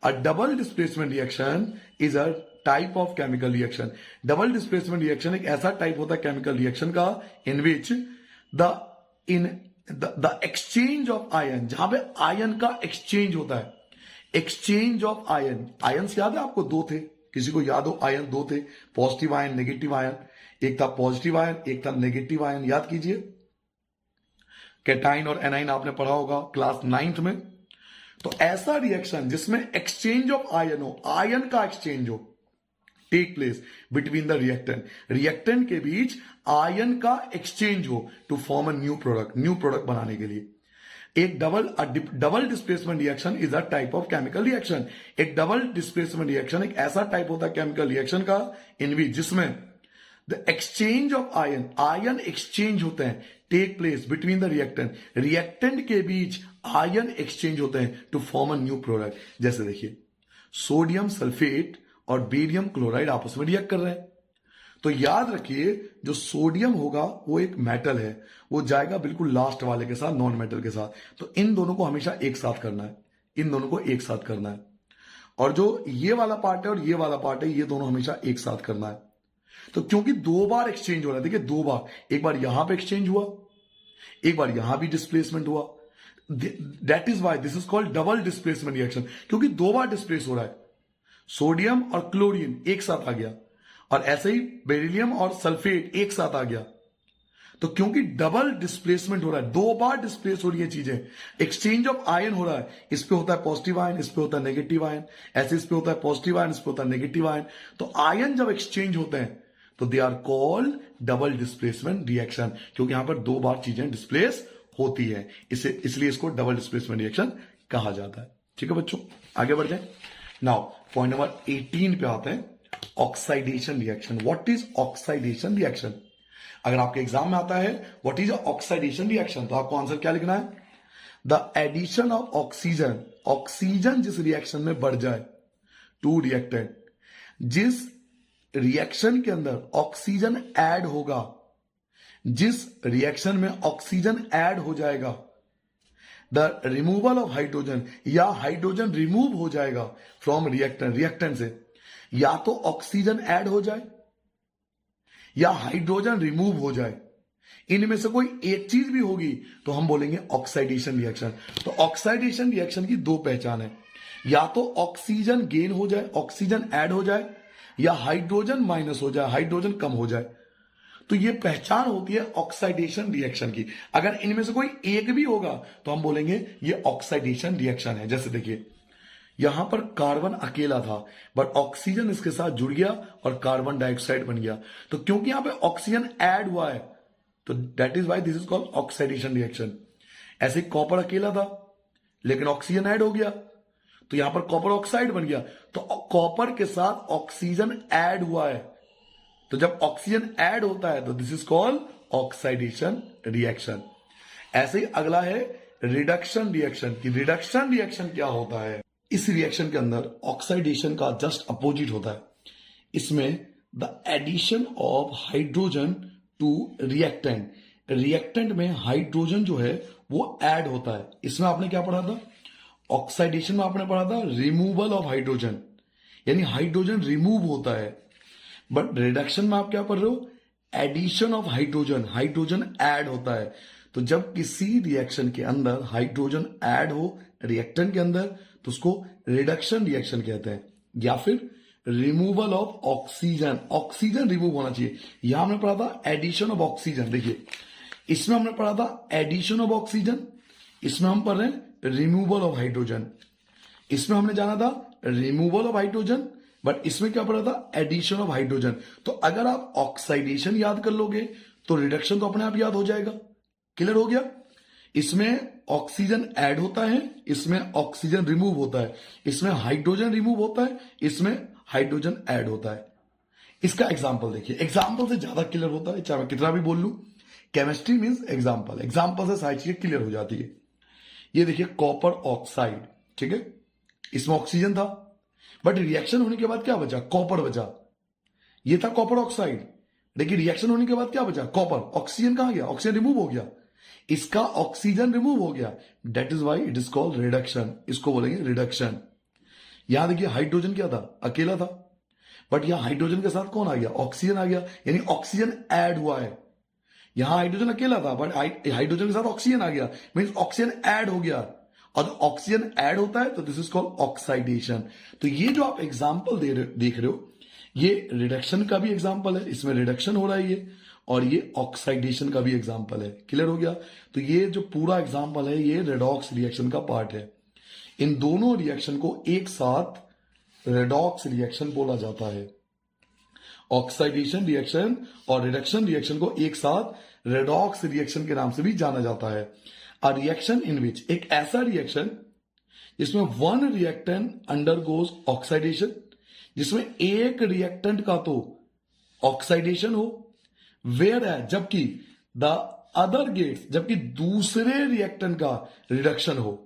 A double displacement reaction is a type of chemical reaction. Double displacement reaction एक ऐसा टाइप होता है केमिकल रिएक्शन का in which the in the exchange of ion, जहां पे आयन का एक्सचेंज होता है, एक्सचेंज ऑफ आयन। आयंस याद है आपको? दो थे, किसी को याद हो? आयन दो थे, पॉजिटिव आयन, नेगेटिव आयन। एक था पॉजिटिव आयन, एक था नेगेटिव आयन, याद कीजिए। कैटाइन और एनाइन आपने पढ़ा होगा क्लास 9th में। तो ऐसा रिएक्शन जिसमें एक्सचेंज ऑफ आयन हो, आयन का एक्सचेंज हो, take place between the reactant, reactant के बीच आयन का एक्सचेंज हो to form a new product, new product बनाने के लिए। एक double displacement reaction is a type of chemical reaction. एक डबल डिस्प्लेसमेंट रिएक्शन एक ऐसा टाइप होता है केमिकल रिएक्शन का इन विच जिसमें the exchange of ion, ion exchange होते हैं, take place between the reactant, reactant के बीच आयन एक्सचेंज होते हैं to form a new product. जैसे देखिए, सोडियम सल्फेट और बेरियम क्लोराइड आपस में रिएक्ट कर रहे हैं। तो याद रखिए, जो सोडियम होगा वो एक मेटल है, वो जाएगा बिल्कुल लास्ट वाले के साथ, नॉन मेटल के साथ। तो इन दोनों को हमेशा एक साथ करना है, इन दोनों को एक साथ करना है। और जो ये वाला पार्ट है और ये वाला पार्ट है, ये दोनों हमेशा एक साथ करना है। तो क्योंकि दो बार एक्सचेंज हो रहा है, देखिए दो बार, एक बार यहां पे एक्सचेंज हुआ, एक बार यहां भी डिस्प्लेसमेंट हुआ। That is why this is called double displacement reaction, क्योंकि दो बार डिस्प्लेस हो रहा है। सोडियम और क्लोरीन एक साथ आ गया, और ऐसे ही बेरिलियम और सल्फेट एक साथ आ गया। तो क्योंकि डबल डिस्प्लेसमेंट हो रहा है, दो बार डिस्प्लेस हो रही है चीजें, एक्सचेंज ऑफ आयन हो रहा है, इस पे होता है पॉजिटिव आयन, इस पे होता है नेगेटिव आयन, ऐसे इस पे होता है पॉजिटिव आयन, इस पे होता है नेगेटिव आयन। तो आयन जब एक्सचेंज होते हैं तो they are called double displacement reaction, क्योंकि यहां पर दो बार चीजें डिस्प्लेस होती है, इसलिए इसको डबल डिस्प्लेसमेंट रिएक्शन कहा जाता है। ठीक है बच्चों, आगे बढ़ जाए। नाउ पॉइंट नंबर 18 पे आते हैं, oxidation reaction. What is oxidation reaction? अगर आपके एग्जाम में आता है व्हाट इज ऑक्साइडेशन रिएक्शन, तो आपको आंसर क्या लिखना है? The addition of oxygen, oxygen जिस रिएक्शन में बढ़ जाए टू रिएक्टेंट, जिस रिएक्शन के अंदर ऑक्सीजन ऐड होगा, जिस रिएक्शन में ऑक्सीजन ऐड हो जाएगा, द रिमूवल ऑफ हाइड्रोजन, या हाइड्रोजन रिमूव हो जाएगा फ्रॉम रिएक्टेंट, रिएक्टेंट से या तो ऑक्सीजन ऐड हो जाए या हाइड्रोजन रिमूव हो जाए, इनमें से कोई एक चीज भी होगी तो हम बोलेंगे ऑक्साइडेशन रिएक्शन। तो ऑक्साइडेशन रिएक्शन की दो पहचान है, या तो ऑक्सीजन गेन हो जाए, ऑक्सीजन ऐड हो जाए, या हाइड्रोजन माइनस हो जाए, हाइड्रोजन कम हो जाए। तो ये पहचान होती है ऑक्साइडेशन रिएक्शन की। अगर इनमें से कोई एक भी होगा तो हम बोलेंगे ये ऑक्साइडेशन रिएक्शन है। जैसे देखिए, यहां पर कार्बन अकेला था बट ऑक्सीजन इसके साथ जुड़ गया और कार्बन डाइऑक्साइड बन गया। तो क्योंकि यहां पे ऑक्सीजन ऐड हुआ है तो that is why this is called oxidation reaction. ऐसे कॉपर अकेला था लेकिन ऑक्सीजन ऐड हो गया तो यहां पर कॉपर ऑक्साइड बन गया। तो कॉपर के साथ ऑक्सीजन ऐड हुआ है, तो जब ऑक्सीजन ऐड होता है तो this is called oxidation reaction. ऐसे ही अगला है रिडक्शन रिएक्शन। की रिडक्शन रिएक्शन क्या होता है? इस रिएक्शन के अंदर ऑक्साइडेशन का जस्ट अपोजिट होता है। इसमें the addition of hydrogen to reactant, reactant में हाइड्रोजन जो है वो ऐड होता है। इसमें आपने क्या पढ़ा था? ऑक्साइडेशन में आपने पढ़ा था रिमूवल ऑफ हाइड्रोजन, यानी हाइड्रोजन रिमूव होता है। बट रिडक्शन में आप क्या पढ़ रहे हो? Addition of hydrogen, hydrogen add होता है। तो जब किसी रिएक्शन के अंदर हाइड्रोजन ऐड हो रिएक्टेंट के अंदर तो उसको रिडक्शन रिएक्शन कहते हैं, या फिर removal of oxygen, oxygen remove होना चाहिए। यहां हमने पढ़ा था एडिशन ऑफ ऑक्सीजन। देखिए इसमें हमने पढ़ा था एडिशन ऑफ ऑक्सीजन, इसमें हम पढ़ रहे हैं रिमूवल ऑफ हाइड्रोजन। इसमें हमने जाना था रिमूवल ऑफ हाइड्रोजन, बट इसमें क्या पढ़ा था? Addition of hydrogen. तो अगर आप ऑक्साइडेशन याद कर लोगे तो रिडक्शन तो अपने आप याद हो जाएगा। क्लियर हो गया? इसमें ऑक्सीजन ऐड होता है, इसमें ऑक्सीजन रिमूव होता है, इसमें हाइड्रोजन रिमूव होता है, इसमें हाइड्रोजन ऐड होता है। इसका एग्जाम्पल देखिए, एग्जाम्पल से ज्यादा क्लियर होता है, चाहे मैं कितना भी बोल लूं। केमिस्ट्री मीन्स एग्जाम्पल, एग्जाम्पल से सारी चीजें क्लियर हो जाती है। ये देखिए कॉपर ऑक्साइड, ठीक है, इसमें ऑक्सीजन था बट रिएक्शन होने के बाद क्या बचा? कॉपर बचा। ये था कॉपर ऑक्साइड, लेकिन रिएक्शन होने के बाद क्या बचा? कॉपर। ऑक्सीजन कहां गया? ऑक्सीजन रिमूव हो गया, इसका ऑक्सीजन रिमूव हो गया। That is why it is called reduction, इसको बोलेंगे रिडक्शन। यहां देखिए हाइड्रोजन क्या था? अकेला था, बट यहां हाइड्रोजन के साथ कौन आ गया? ऑक्सीजन आ गया, यानी ऑक्सीजन ऐड हुआ है। यहां हाइड्रोजन अकेला था बट हाइड्रोजन के साथ ऑक्सीजन आ गया, मीन्स ऑक्सीजन ऐड हो गया, और ऑक्सीजन ऐड होता है तो दिस इज कॉल्ड ऑक्साइडेशन। तो ये जो आप एग्जाम्पल देख रहे हो, ये रिडक्शन का भी एग्जाम्पल है, इसमें रिडक्शन हो रहा है ये, और ये ऑक्साइडेशन का भी एग्जाम्पल है। क्लियर हो गया? तो ये जो पूरा एग्जाम्पल है ये रेडॉक्स रिएक्शन का पार्ट है। इन दोनों रिएक्शन को एक साथ रेडॉक्स रिएक्शन बोला जाता है। ऑक्साइडेशन रिएक्शन और रिडक्शन रिएक्शन को एक साथ रेडॉक्स रिएक्शन के नाम से भी जाना जाता है। अ रिएक्शन इन विच, एक ऐसा रिएक्शन जिसमें वन रिएक्टेंट अंडरगोज ऑक्साइडेशन, जिसमें एक रिएक्टेंट का तो ऑक्साइडेशन हो, वेयर है जबकि द अदर गेट्स, जबकि दूसरे रिएक्टेंट का रिडक्शन हो।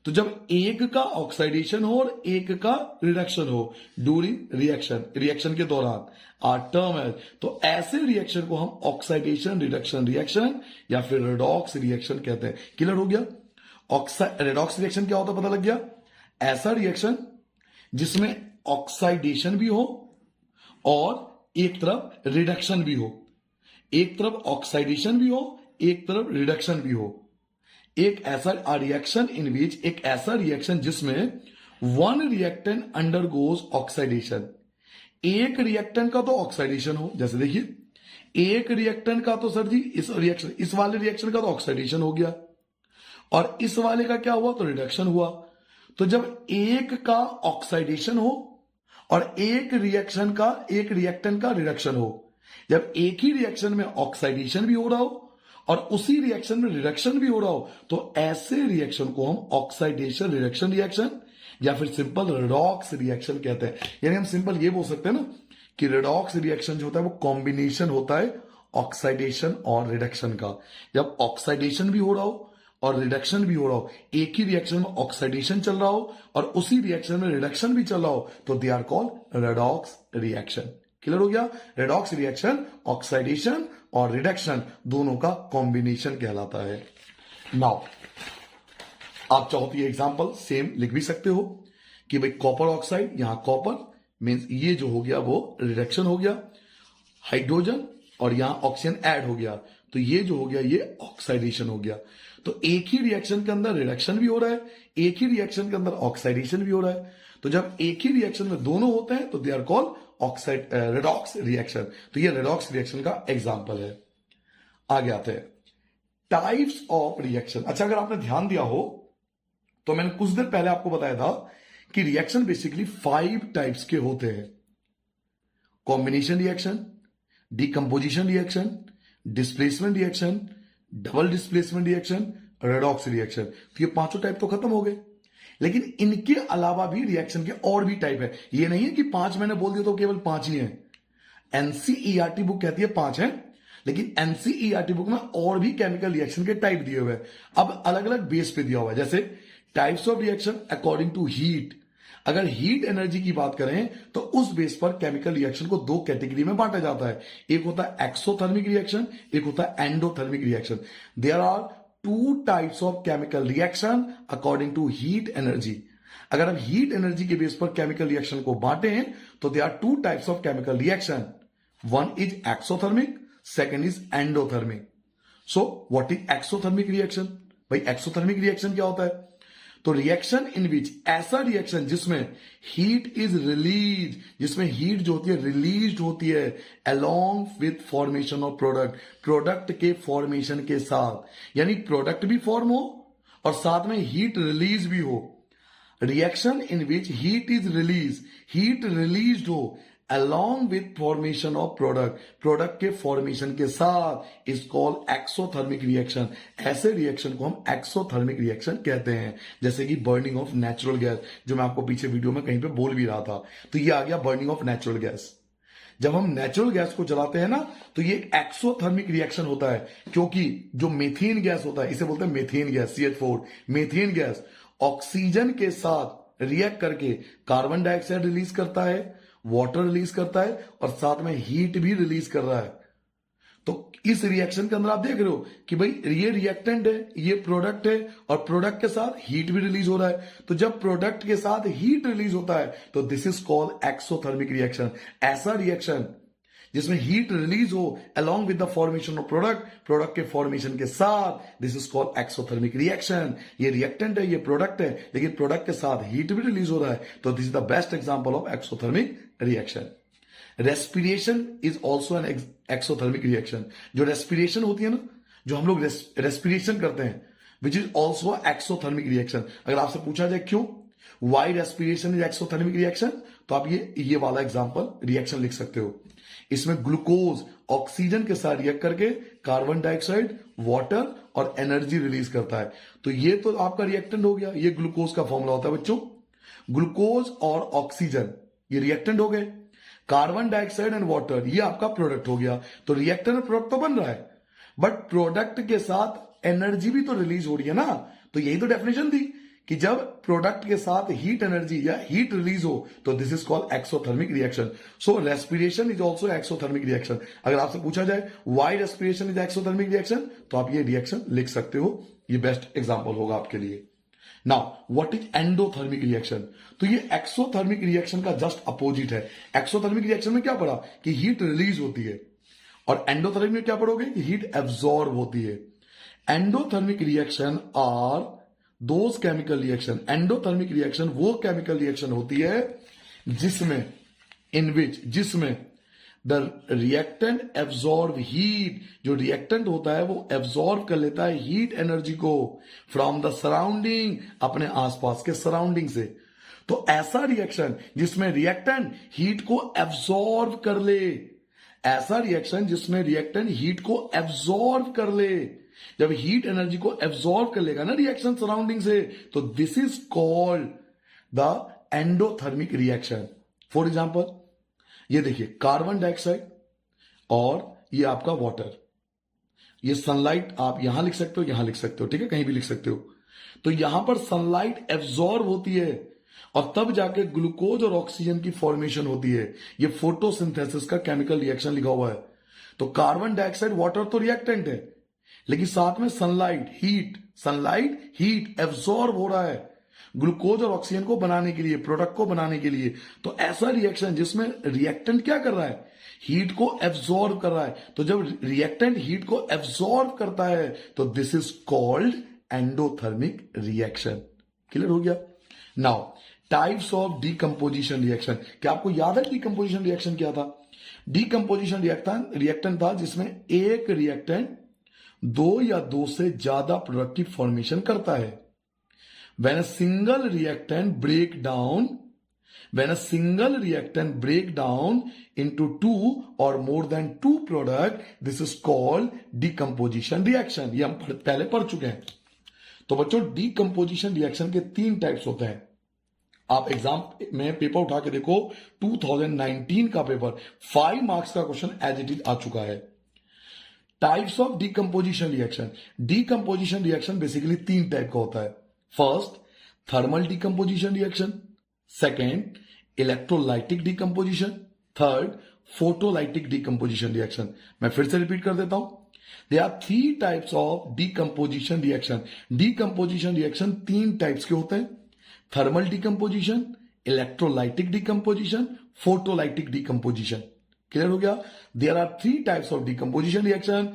तो जब एक का ऑक्साइडेशन हो और एक का रिडक्शन हो ड्यूरिंग रिएक्शन, रिएक्शन के दौरान, आ टर्म है, तो ऐसे रिएक्शन को हम ऑक्साइडेशन रिडक्शन रिएक्शन या फिर रेडॉक्स रिएक्शन कहते हैं। क्लियर हो गया? रेडॉक्स रिएक्शन क्या होता है पता लग गया? ऐसा रिएक्शन जिसमें ऑक्साइडेशन भी हो और एक तरफ रिडक्शन भी हो, एक तरफ ऑक्साइडेशन भी हो, एक तरफ रिडक्शन भी हो। एक ऐसा रिएक्शन इन विच, एक ऐसा रिएक्शन जिसमें वन रिएक्टेंट अंडरगोज ऑक्साइडेशन, एक रिएक्टेंट का तो ऑक्साइडेशन हो, जैसे देखिए एक रिएक्टेंट का तो सर जी इस वाले रिएक्शन का तो ऑक्साइडेशन हो गया और इस वाले का क्या हुआ तो रिडक्शन हुआ। तो जब एक का ऑक्साइडेशन हो और एक रिएक्टेंट का रिडक्शन हो, जब एक ही रिएक्शन में ऑक्साइडेशन भी हो रहा हो और उसी रिएक्शन में रिडक्शन भी हो रहा हो, तो ऐसे रिएक्शन को हम ऑक्साइडेशन रिडक्शन रिएक्शन या फिर सिंपल रेडॉक्स रिएक्शन कहते हैं। यानी हम सिंपल ये बोल सकते हैं ना कि रेडॉक्स रिएक्शन जो होता है वो कॉम्बिनेशन होता है ऑक्साइडेशन और रिडक्शन का। जब ऑक्साइडेशन भी हो रहा हो और रिडक्शन भी हो रहा हो, एक ही रिएक्शन में ऑक्साइडेशन चल रहा हो और उसी रिएक्शन में रिडक्शन भी चल रहा हो, तो they are called redox reaction. Clear हो गया? रेडॉक्स रिएक्शन ऑक्साइडेशन और रिडक्शन दोनों का कॉम्बिनेशन कहलाता है। नाउ आप चाहो तो ये एग्जांपल सेम लिख भी सकते हो कि भाई कॉपर ऑक्साइड, यहां कॉपर मींस ये जो हो गया वो रिडक्शन हो गया, हाइड्रोजन और यहां ऑक्सीजन ऐड हो गया, तो ये जो हो गया ये ऑक्साइडेशन हो गया। तो एक ही रिएक्शन के अंदर रिडक्शन भी हो रहा है, एक ही रिएक्शन के अंदर ऑक्साइडेशन भी हो रहा है। तो जब एक ही रिएक्शन में दोनों होते हैं तो they are called redox reaction. तो ये रेडॉक्स रिएक्शन का एग्जांपल है। आगे आते हैं टाइप्स ऑफ रिएक्शन। अच्छा, अगर आपने ध्यान दिया हो तो मैंने कुछ देर पहले आपको बताया था कि रिएक्शन बेसिकली 5 टाइप्स के होते हैं। Combination reaction, decomposition reaction, displacement reaction, double displacement reaction, redox reaction. तो ये पांचों टाइप तो खत्म हो गए, लेकिन इनके अलावा भी रिएक्शन के और भी टाइप है। ये नहीं है कि 5 मैंने बोल दिया तो केवल 5 ही है। एनसीईआरटी बुक कहती है 5 है, लेकिन एनसीईआरटी बुक में और भी केमिकल रिएक्शन के टाइप दिए हुए हैं। अब अलग अलग बेस पे दिया हुआ है, जैसे types of reaction according to heat. अगर हीट एनर्जी की बात करें तो उस बेस पर केमिकल रिएक्शन को 2 कैटेगरी में बांटा जाता है। एक होता है एक्सोथर्मिक रिएक्शन, एक होता है endothermic reaction. There are 2 types of chemical reaction according to heat energy. अगर हम हीट एनर्जी के बेस पर केमिकल रिएक्शन को बांटे हैं तो there are 2 types of chemical reaction. One is exothermic, second is endothermic. So what is exothermic reaction? भाई exothermic reaction क्या होता है? तो रिएक्शन इन विच, ऐसा रिएक्शन जिसमें हीट इज रिलीज, जिसमें हीट जो होती है रिलीज होती है along with formation of product, product के फॉर्मेशन के साथ, यानी प्रोडक्ट भी फॉर्म हो और साथ में हीट रिलीज भी हो। Reaction in which heat is release, heat release हो along with formation of product, product के फॉर्मेशन के साथ is called एक्सोथर्मिक रिएक्शन। ऐसे रिएक्शन को हम एक्सोथर्मिक रिएक्शन कहते हैं, जैसे कि बर्निंग ऑफ नेचुरल गैस, जो मैं आपको पीछे वीडियो में कहीं पे बोल भी रहा था। तो ये आ गया बर्निंग ऑफ नेचुरल गैस। जब हम नेचुरल गैस को जलाते हैं ना तो ये एक्सोथर्मिक रिएक्शन होता है, क्योंकि जो मेथेन गैस होता है इसे बोलते हैं methane gas, CH4। Methane gas oxygen के साथ रिएक्ट करके कार्बन डाइऑक्साइड रिलीज करता है, वाटर रिलीज करता है और साथ में हीट भी रिलीज कर रहा है। तो इस रिएक्शन के अंदर आप देख रहे हो कि भाई ये रिएक्टेंट है, ये प्रोडक्ट है और प्रोडक्ट के साथ हीट भी रिलीज हो रहा है। तो जब प्रोडक्ट के साथ हीट रिलीज होता है तो this is called exothermic reaction. ऐसा रिएक्शन जिसमें हीट रिलीज हो along with the formation of product के फॉर्मेशन के साथ, this is called exothermic reaction. ये रिएक्टेंट है, ये प्रोडक्ट है, लेकिन प्रोडक्ट के साथ हीट भी रिलीज हो रहा है, तो this is the best example of exothermic reaction. Respiration is also an exothermic reaction. जो रेस्पिरेशन होती है ना, जो हम लोग रेस्पिरेशन करते हैं, which is also exothermic reaction. अगर आपसे पूछा जाए क्यों, why respiration is exothermic reaction, तो आप ये वाला एग्जांपल रिएक्शन लिख सकते हो। इसमें ग्लूकोज ऑक्सीजन के साथ रिएक्ट करके कार्बन डाइऑक्साइड, वाटर और एनर्जी रिलीज करता है। तो ये तो आपका रिएक्टेंट हो गया। ये ग्लूकोज का फॉर्मूला होता है बच्चों, ग्लूकोज और ऑक्सीजन ये रिएक्टेंट हो गए, कार्बन डाइऑक्साइड एंड वाटर ये आपका प्रोडक्ट हो गया। तो रिएक्टेंट और प्रोडक्ट तो बन रहा है, बट प्रोडक्ट के साथ एनर्जी भी तो रिलीज हो रही है ना। तो यही तो डेफिनेशन थी कि जब प्रोडक्ट के साथ हीट एनर्जी या हीट रिलीज हो तो this is called exothermic reaction. So respiration is also exothermic reaction. अगर आपसे पूछा जाए why respiration is exothermic reaction, तो आप ये रिएक्शन लिख सकते हो। ये बेस्ट एग्जांपल होगा आपके लिए। Now what is endothermic reaction? तो ये एक्सोथर्मिक रिएक्शन का जस्ट अपोजिट है। एक्सोथर्मिक रिएक्शन में क्या पढ़ा कि हीट रिलीज होती है, और एंडोथर्मिक में क्या पढ़ोगे कि हीट एब्जॉर्ब होती है। Endothermic reaction are those chemical reaction, endothermic reaction वो केमिकल रिएक्शन होती है जिसमें द रिएक्टेंट एब्जॉर्ब हीट, जो रिएक्टेंट होता है वो एब्जॉर्ब कर लेता है हीट एनर्जी को फ्रॉम द सराउंडिंग, अपने आसपास के सराउंडिंग से। तो ऐसा रिएक्शन जिसमें रिएक्टेंट हीट को एब्जॉर्ब कर ले, ऐसा रिएक्शन जिसमें रिएक्टेंट हीट को एब्जॉर्ब कर ले, जब हीट एनर्जी को एब्जॉर्ब कर लेगा ना रिएक्शन सराउंडिंग से, तो this is called the endothermic reaction. For example ये देखिए, कार्बन डाइऑक्साइड और ये आपका वाटर, ये सनलाइट आप यहां लिख सकते हो, यहां लिख सकते हो, ठीक है, कहीं भी लिख सकते हो। तो यहां पर सनलाइट एब्जॉर्ब होती है और तब जाके ग्लूकोज और ऑक्सीजन की फॉर्मेशन होती है। ये फोटोसिंथेसिस का केमिकल रिएक्शन लिखा हुआ है। तो कार्बन डाइऑक्साइड, वाटर तो रिएक्टेंट है, लेकिन साथ में सनलाइट हीट एब्जॉर्ब हो रहा है ग्लूकोज और ऑक्सीजन को बनाने के लिए, प्रोडक्ट को बनाने के लिए। तो ऐसा रिएक्शन जिसमें रिएक्टेंट क्या कर रहा है, हीट को एब्जॉर्ब कर रहा है। तो जब रिएक्टेंट हीट को एब्जॉर्ब करता है तो this is called endothermic reaction. Clear हो गया? Now types of decomposition reaction. क्या आपको याद है डीकंपोजिशन रिएक्शन क्या था? डीकंपोजिशन रिएक्टेंट था जिसमें एक रिएक्टेंट दो या दो से ज्यादा प्रोडक्ट की फॉर्मेशन करता है। When a single reactant break down into two or more than two product, this is called decomposition reaction। ये हम पहले पढ़ चुके हैं। तो बच्चों decomposition reaction के 3 टाइप्स होते हैं। आप एग्जाम में पेपर उठा के देखो, 2019 का पेपर 5 मार्क्स का क्वेश्चन एज इट इज आ चुका है। Types of decomposition reaction. Decomposition reaction basically 3 type का होता है। First, thermal decomposition reaction. Second, electrolytic decomposition. Third, photolytic decomposition reaction. मैं फिर से रिपीट कर देता हूं। There are 3 types of decomposition reaction. Decomposition reaction 3 types के होते हैं, thermal decomposition, electrolytic decomposition, photolytic decomposition. Clear हो गया? There are 3 types of decomposition reaction,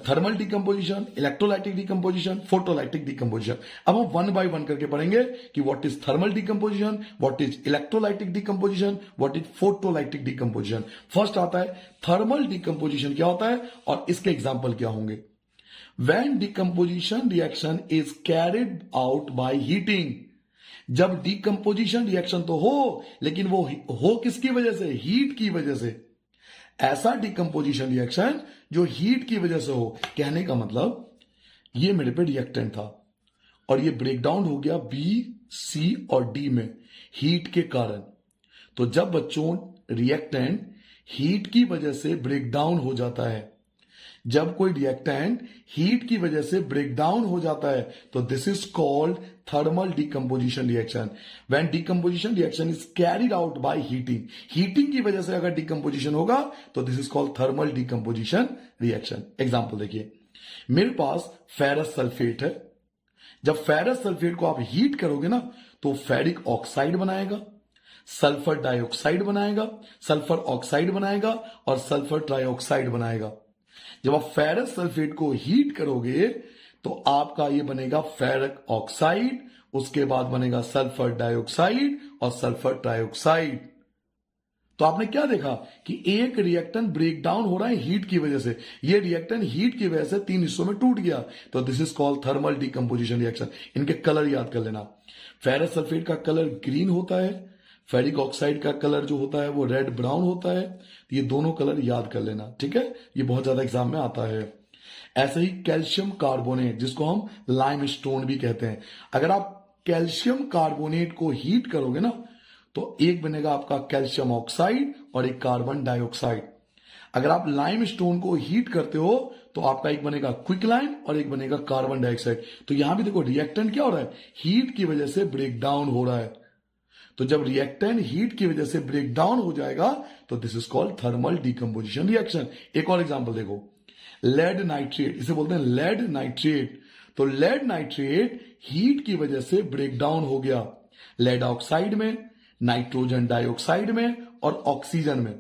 thermal decomposition, electrolytic decomposition, photolytic decomposition. अब हम 1 बाय 1 करके पढ़ेंगे कि what is thermal decomposition, what is electrolytic decomposition, what is photolytic decomposition. First आता है thermal decomposition क्या होता है और इसके एग्जांपल क्या होंगे। When decomposition reaction is carried out by heating, जब डीकंपोजिशन रिएक्शन तो हो, लेकिन वो हो किसकी वजह से, हीट की वजह से। ऐसा डीकंपोजिशन रिएक्शन जो हीट की वजह से हो। कहने का मतलब ये मेरे पे रिएक्टेंट था और ये ब्रेकडाउन हो गया बी, सी और डी में हीट के कारण। तो जब बच्चों रिएक्टेंट हीट की वजह से ब्रेकडाउन हो जाता है, जब कोई रिएक्टेंट हीट की वजह से ब्रेकडाउन हो जाता है तो this is called thermal decomposition reaction. When decomposition reaction is carried out by heating, heating की वजह से अगर डीकंपोजिशन होगा तो this is called thermal decomposition reaction. Example देखिए, मेरे पास फेरस सल्फेट है। जब फेरस सल्फेट को आप हीट करोगे ना तो फेरिक ऑक्साइड बनाएगा। सल्फर डाइऑक्साइड बनाएगा, सल्फर ऑक्साइड बनाएगा और सल्फर ट्राइऑक्साइड बनाएगा। जब आप फेरस सल्फेट को हीट करोगे तो आपका ये बनेगा फेरक ऑक्साइड, उसके बाद बनेगा सल्फर डाइऑक्साइड और सल्फर ट्राइऑक्साइड। तो आपने क्या देखा कि एक रिएक्टेंट ब्रेक डाउन हो रहा है हीट की वजह से, ये रिएक्टेंट हीट की वजह से 3 हिस्सों में टूट गया, तो this is called thermal decomposition reaction. इनके कलर याद कर लेना, फेरस सल्फेट का कलर ग्रीन होता है, फेरिक ऑक्साइड का कलर जो होता है वो रेड ब्राउन होता है। तो ये दोनों कलर याद कर लेना, ठीक है, ये बहुत ज्यादा एग्जाम में आता है। ऐसे ही कैल्शियम कार्बोनेट, जिसको हम लाइम स्टोन भी कहते हैं, अगर आप कैल्शियम कार्बोनेट को हीट करोगे ना तो एक बनेगा आपका कैल्शियम ऑक्साइड और एक कार्बन डाइऑक्साइड। अगर आप लाइम स्टोन को हीट करते हो तो आपका एक बनेगा क्विक लाइम और एक बनेगा कार्बन डाइऑक्साइड। तो यहां भी देखो रिएक्टेंट क्या हो रहा है, हीट की वजह से ब्रेक डाउन हो रहा है। तो जब रिएक्टेंट हीट की वजह से ब्रेक डाउन हो जाएगा तो this is called thermal decomposition reaction. एक और एग्जांपल देखो, लेड नाइट्रेट, इसे बोलते हैं लेड नाइट्रेट। तो लेड नाइट्रेट हीट की वजह से ब्रेक डाउन हो गया लेड ऑक्साइड में, नाइट्रोजन डाइऑक्साइड में और ऑक्सीजन में।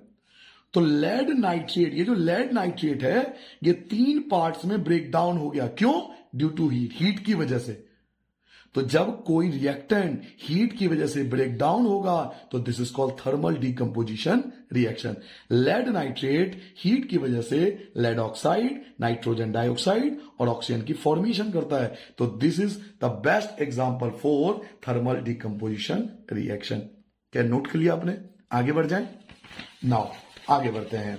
तो लेड नाइट्रेट, ये जो लेड नाइट्रेट है ये 3 पार्ट्स में ब्रेक डाउन हो गया। क्यों? ड्यू टू हीट, हीट की वजह से। तो जब कोई रिएक्टेंट हीट की वजह से ब्रेक डाउन होगा तो this is called thermal decomposition reaction. Lead nitrate heat की वजह से लेड ऑक्साइड, नाइट्रोजन डाइऑक्साइड और ऑक्सीजन की फॉर्मेशन करता है। तो this is the best example for thermal decomposition reaction. क्या नोट कर लिया आपने? आगे बढ़ जाए। नाउ आगे बढ़ते हैं।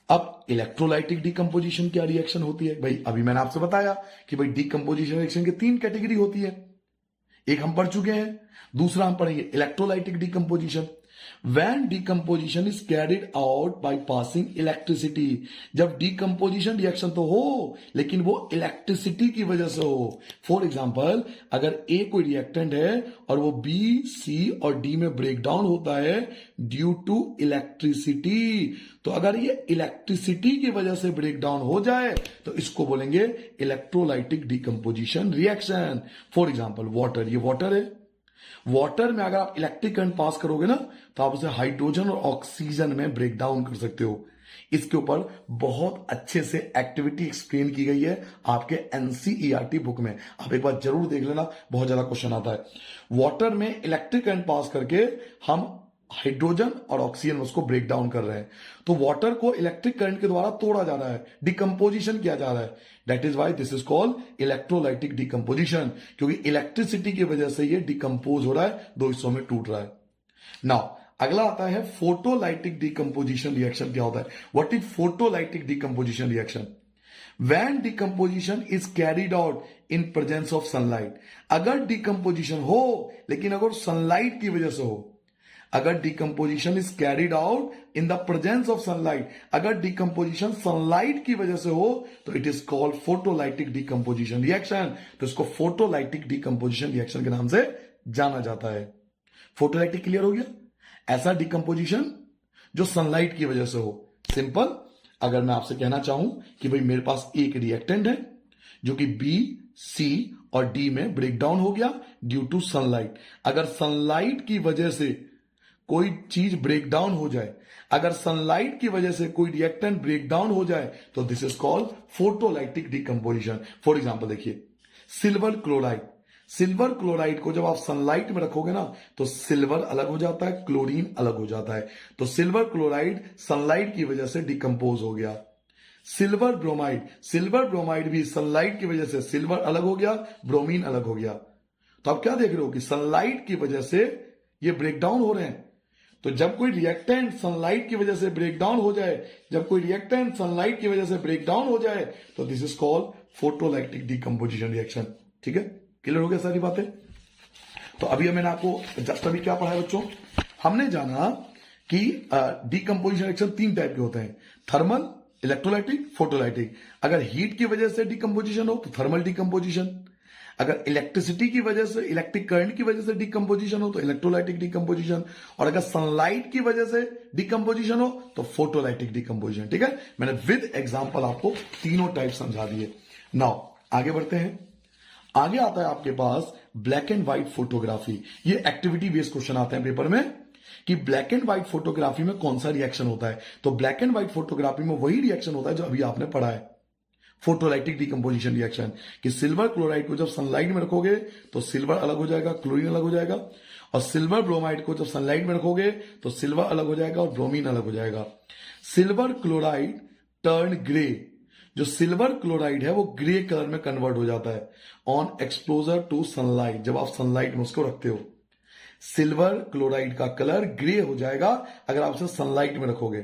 अब इलेक्ट्रोलाइटिक डिकम्पोजिशन क्या रिएक्शन होती है? भाई अभी मैंने आपसे बताया कि भाई डिकम्पोजिशन रिएक्शन की 3 कैटेगरी होती है। एक हम पढ़ चुके हैं, दूसरा हम पढ़ेंगे electrolytic decomposition. When decomposition is carried out by passing electricity, जब डिकम्पोजिशन रिएक्शन तो हो लेकिन वो इलेक्ट्रिसिटी की वजह से हो। फॉर एग्जाम्पल, अगर ए कोई रिएक्टेंट है और वो बी, सी और डी में ब्रेक डाउन होता है ड्यू टू इलेक्ट्रिसिटी, तो अगर ये इलेक्ट्रिसिटी की वजह से ब्रेक डाउन हो जाए तो इसको बोलेंगे electrolytic decomposition reaction. For example water, ये वाटर है, वाटर में अगर आप इलेक्ट्रिक करंट पास करोगे ना तो आप उसे हाइड्रोजन और ऑक्सीजन में ब्रेक डाउन कर सकते हो। इसके ऊपर बहुत अच्छे से एक्टिविटी एक्सप्लेन की गई है आपके एनसीईआरटी बुक में, आप एक बार जरूर देख लेना, बहुत ज्यादा क्वेश्चन आता है। वाटर में इलेक्ट्रिक करंट पास करके हम हाइड्रोजन और ऑक्सीजन उसको ब्रेक डाउन कर रहे हैं, तो वाटर को इलेक्ट्रिक करंट के द्वारा तोड़ा जा रहा है, डिकम्पोजिशन किया जा रहा है। That is why this is called electrolytic decomposition, क्योंकि इलेक्ट्रिसिटी की वजह से ये डिकम्पोज हो रहा है, 2 हिस्सों में टूट रहा है। नाउ अगला आता है फोटोलाइटिक डिकम्पोजिशन रिएक्शन। क्या होता है? What is photolytic decomposition reaction? When decomposition is carried out in presence of sunlight, अगर डिकम्पोजिशन हो लेकिन अगर सनलाइट की वजह से हो, अगर decomposition is carried out in the presence of sunlight, अगर डिकम्पोजिशन सनलाइट की वजह से हो तो it is called photolytic decomposition reaction. तो इसको फोटोलाइटिक डिकम्पोजिशन रिएक्शन के नाम से जाना जाता है। फोटोलाइटिक क्लियर हो गया? ऐसा डिकम्पोजिशन जो सनलाइट की वजह से हो। सिंपल, अगर मैं आपसे कहना चाहूं कि भाई मेरे पास एक रिएक्टेंट है जो कि बी, सी और डी में ब्रेक डाउन हो गया ड्यू टू सनलाइट। अगर सनलाइट की वजह से कोई चीज ब्रेक डाउन हो जाए, अगर सनलाइट की वजह से कोई रिएक्टेंट ब्रेक डाउन हो जाए तो this is called photolytic decomposition. For example देखिए, सिल्वर क्लोराइड, सिल्वर क्लोराइड को जब आप सनलाइट में रखोगे ना तो सिल्वर अलग हो जाता है, क्लोरीन अलग हो जाता है। तो सिल्वर क्लोराइड सनलाइट की वजह से डिकम्पोज हो गया। सिल्वर ब्रोमाइड, सिल्वर ब्रोमाइड भी सनलाइट की वजह से सिल्वर अलग हो गया, ब्रोमीन अलग हो गया। तो आप क्या देख रहे हो कि सनलाइट की वजह से ये ब्रेक डाउन हो रहे हैं। तो जब कोई रिएक्टेंट सनलाइट की वजह से ब्रेक डाउन हो जाए, जब कोई रिएक्टेंट सनलाइट की वजह से ब्रेक डाउन हो जाए तो this is called photolytic decomposition reaction. ठीक है, क्लियर हो गया सारी बातें? तो अभी मैंने आपको जस्ट अभी क्या पढ़ाया बच्चों, हमने जाना कि डिकम्पोजिशन रिएक्शन 3 टाइप के होते हैं, थर्मल, इलेक्ट्रोलाइटिक, फोटोलाइटिक। अगर हीट की वजह से डिकम्पोजिशन हो तो थर्मल डिकम्पोजिशन, अगर इलेक्ट्रिसिटी की वजह से, इलेक्ट्रिक करंट की वजह से डिकम्पोजिशन हो तो इलेक्ट्रोलाइटिक डिकम्पोजिशन, और अगर सनलाइट की वजह से डिकम्पोजिशन हो तो फोटोलाइटिक डिकम्पोजिशन। ठीक है, मैंने विद एग्जांपल आपको तीनों टाइप समझा दिए। नाउ आगे बढ़ते हैं। आगे आता है आपके पास ब्लैक एंड व्हाइट फोटोग्राफी। ये एक्टिविटी बेस्ड क्वेश्चन आते हैं पेपर में कि ब्लैक एंड व्हाइट फोटोग्राफी में कौन सा रिएक्शन होता है। तो ब्लैक एंड व्हाइट फोटोग्राफी में वही रिएक्शन होता है जो अभी आपने पढ़ा है, फोटोलाइटिक डिकम्पोजिशन रिएक्शन, कि सिल्वर क्लोराइड को जब सनलाइट में रखोगे तो सिल्वर अलग हो जाएगा, क्लोरीन अलग हो जाएगा, और सिल्वर ब्रोमाइड को जब सनलाइट में रखोगे तो सिल्वर अलग हो जाएगा और ब्रोमीन अलग हो जाएगा। सिल्वर क्लोराइड टर्न ग्रे, जो सिल्वर क्लोराइड है वो ग्रे कलर में कन्वर्ट हो जाता है ऑन एक्सपोजर टू सनलाइट, जब आप सनलाइट में उसको रखते हो। सिल्वर क्लोराइड का कलर ग्रे हो जाएगा अगर आप उसे सनलाइट में रखोगे।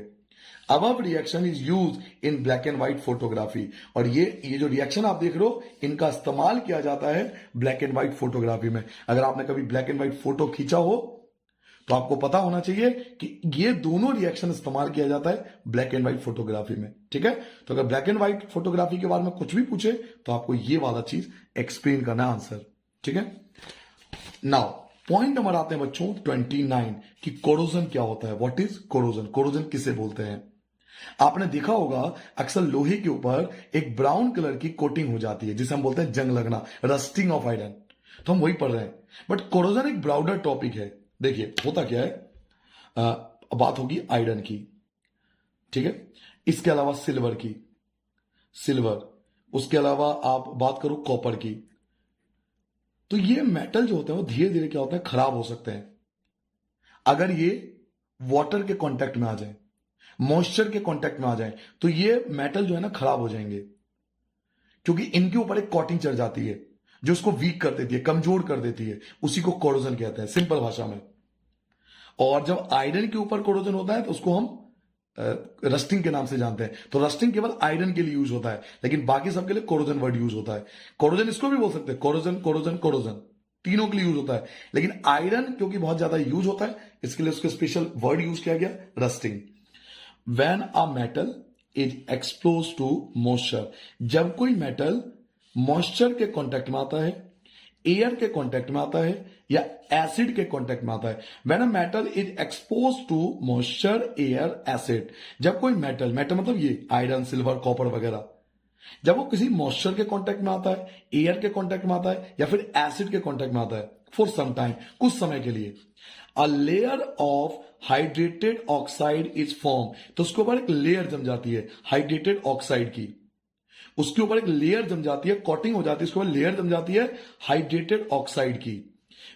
अब reaction is use in black and white photography, और ये जो रिएक्शन आप देख रहे हो इनका इस्तेमाल किया जाता है ब्लैक एंड व्हाइट फोटोग्राफी में। अगर आपने कभी ब्लैक एंड व्हाइट फोटो खींचा हो तो आपको पता होना चाहिए कि ये दोनों रिएक्शन इस्तेमाल किया जाता है ब्लैक एंड व्हाइट फोटोग्राफी में। ठीक है, तो अगर ब्लैक एंड व्हाइट फोटोग्राफी के बारे में कुछ भी पूछे तो आपको ये वाला चीज एक्सप्लेन करना है आंसर। ठीक है, नाउ पॉइंट नंबर आते हैं बच्चों 29 कि कोरोजन क्या होता है। व्हाट इज कोरोजन, कोरोजन किसे बोलते हैं। आपने देखा होगा अक्सर लोहे के ऊपर एक ब्राउन कलर की कोटिंग हो जाती है जिसे हम बोलते हैं जंग लगना, रस्टिंग ऑफ आयरन, तो हम वही पढ़ रहे हैं। बट कोरोजन एक ब्रॉडर टॉपिक है। देखिए होता क्या है, बात होगी आयरन की, ठीक है, इसके अलावा सिल्वर की, सिल्वर, उसके अलावा आप बात करो कॉपर की। तो ये मेटल जो होते हैं वो धीरे धीरे क्या होता है, खराब हो सकते हैं अगर ये वाटर के कांटेक्ट में आ जाए, मॉइस्चर के कांटेक्ट में आ जाए, तो ये मेटल जो है ना खराब हो जाएंगे, क्योंकि इनके ऊपर एक कोटिंग चढ़ जाती है जो उसको वीक कर देती है, कमजोर कर देती है। उसी को कोरोजन कहते हैं सिंपल भाषा में। और जब आयरन के ऊपर कोरोजन होता है तो उसको हम रस्टिंग के नाम से जानते हैं। तो रस्टिंग केवल आयरन के लिए यूज होता है, लेकिन बाकी सबके लिए कोरोजन वर्ड यूज होता है। कोरोजन इसको भी बोल सकते हैं, कोरोजन कोरोजन कोरोजन, तीनों के लिए यूज होता है। लेकिन आयरन क्योंकि बहुत ज्यादा यूज होता है इसके लिए उसको स्पेशल वर्ड यूज किया गया, rusting. When a metal is exposed to moisture, जब कोई मेटल मॉइस्चर के कांटेक्ट में आता है, एयर के कांटेक्ट में आता है या एसिड के कांटेक्ट में आता है। When a metal is exposed to moisture, air, acid, जब कोई मेटल, मेटल मतलब ये आयरन, सिल्वर, कॉपर वगैरह, जब वो किसी मॉइस्चर के कांटेक्ट में आता है, एयर के कांटेक्ट में आता है या फिर एसिड के कांटेक्ट में आता है, फॉर सम टाइम, कुछ समय के लिए, a layer of hydrated oxide is form, तो उसके ऊपर एक लेयर जम जाती है हाइड्रेटेड ऑक्साइड की, उसके ऊपर एक लेयर जम जाती है, कोटिंग हो जाती है, उसके ऊपर लेयर जम जाती है हाइड्रेटेड ऑक्साइड की,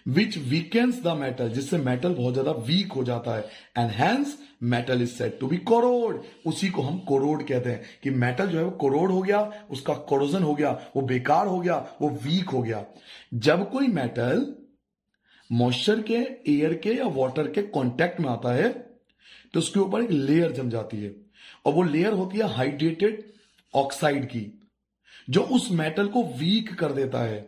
विच वीकेंस द मेटल, जिससे मेटल बहुत ज्यादा वीक हो जाता है, and hence metal is said to be corrode, उसी को हम कोरोड कहते हैं कि मेटल जो है वो कोरोड हो गया, उसका कोरोजन हो गया, वो बेकार हो गया, वो वीक हो गया। जब कोई मेटल मॉइस्चर के, एयर के या वाटर के कांटेक्ट में आता है तो उसके ऊपर एक लेयर जम जाती है, और वो लेयर होती है हाइड्रेटेड ऑक्साइड की, जो उस मेटल को वीक कर देता है।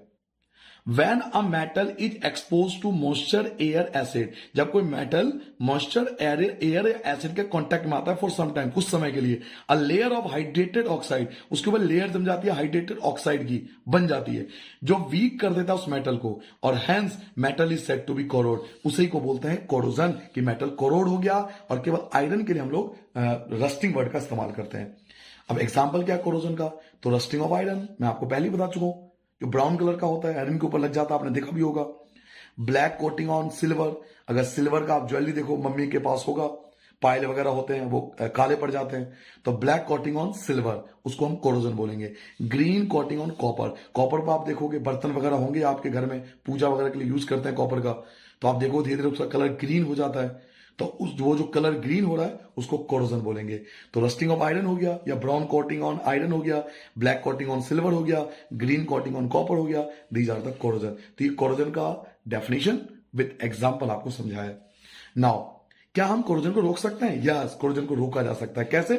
When a metal is exposed to moisture, air, acid, जब कोई मेटल मॉइस्चर, एयर या एसिड के कांटेक्ट में आता है फॉर सम टाइम, कुछ समय के लिए, a layer of hydrated oxide, उसके ऊपर लेयर जम जाती है हाइड्रेटेड ऑक्साइड की, बन जाती है, जो वीक कर देता है उस मेटल को, और hence metal is said to be corrode, उसी को बोलते हैं कोरोजन, कि मेटल कोरोड हो गया। और केवल आयरन के लिए हम लोग रस्टिंग वर्ड का इस्तेमाल करते हैं। अब एग्जाम्पल क्या है कोरोजन का, तो रस्टिंग ऑफ आयरन मैं आपको पहले ही बता चुका हूं, जो ब्राउन कलर का होता है, आयरन के ऊपर लग जाता है, आपने देखा भी होगा। ब्लैक कोटिंग ऑन सिल्वर, अगर सिल्वर का आप ज्वेलरी देखो, मम्मी के पास होगा, पायल वगैरह होते हैं वो काले पड़ जाते हैं, तो ब्लैक कोटिंग ऑन सिल्वर, उसको हम कोरोजन बोलेंगे। Green coating on copper, copper पर आप देखोगे बर्तन वगैरह होंगे आपके घर में, पूजा वगैरह के लिए यूज करते हैं कॉपर का, तो आप देखो धीरे धीरे उसका कलर ग्रीन हो जाता है, तो वो जो कलर ग्रीन हो रहा है उसको कोरोजन बोलेंगे। तो रस्टिंग ऑफ आयरन हो गया, या ब्राउन कोटिंग ऑन आयरन हो गया, ब्लैक कोटिंग ऑन सिल्वर हो गया, ग्रीन कोटिंग ऑन कॉपर हो गया, दीज आर द कोरोजन। तो ये कोरोजन का डेफिनेशन विद एग्जांपल आपको समझाया। नाउ क्या हम कोरोजन को रोक सकते हैं? यस, कोरोजन को रोका जा सकता है। कैसे?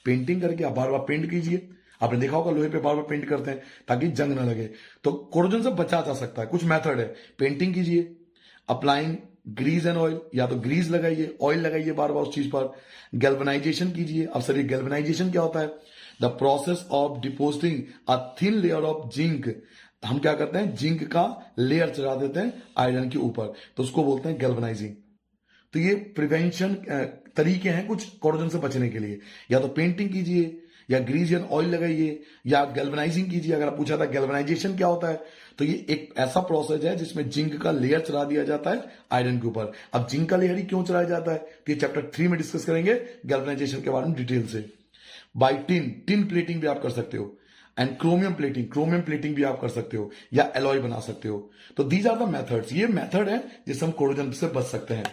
पेंटिंग करके, आप बार बार पेंट कीजिए, आपने देखा होगा लोहे पे बार बार पेंट करते हैं ताकि जंग ना लगे, तो कोरोजन से बचा जा सकता है। कुछ मेथड है, पेंटिंग कीजिए, अप्लाइंग ग्रीस एंड ऑयल, या तो ग्रीस लगाइए, ऑयल लगाइए बार बार उस चीज पर, गैल्वेनाइजेशन कीजिए। अब सर ये गैल्वेनाइजेशन क्या होता है? The process of depositing a thin layer of zinc, हम क्या करते हैं, जिंक का लेयर चढ़ा देते हैं आयरन के ऊपर, तो उसको बोलते हैं गैल्वेनाइजिंग। तो ये प्रिवेंशन तरीके हैं कुछ कोरोजन से बचने के लिए, या तो पेंटिंग कीजिए, या ग्रीस एंड ऑयल लगाइए, या गैल्वेनाइजिंग कीजिए। अगर आप पूछा था गैल्वेनाइजेशन क्या होता है, तो ये एक ऐसा प्रोसेस है जिसमें जिंक का लेयर चढ़ा दिया जाता है आयरन के ऊपर। अब जिंक का लेयर ही क्यों चढ़ाया जाता है, तो ये चैप्टर 3 में डिस्कस करेंगे गैल्वेनाइजेशन के बारे में डिटेल से। बाई टिन प्लेटिंग भी आप कर सकते हो, एंड क्रोमियम प्लेटिंग भी आप कर सकते हो, या एलॉय बना सकते हो। तो दीज आर द मेथड्स, ये मेथड है जिससे हम कोरोजन से बच सकते हैं।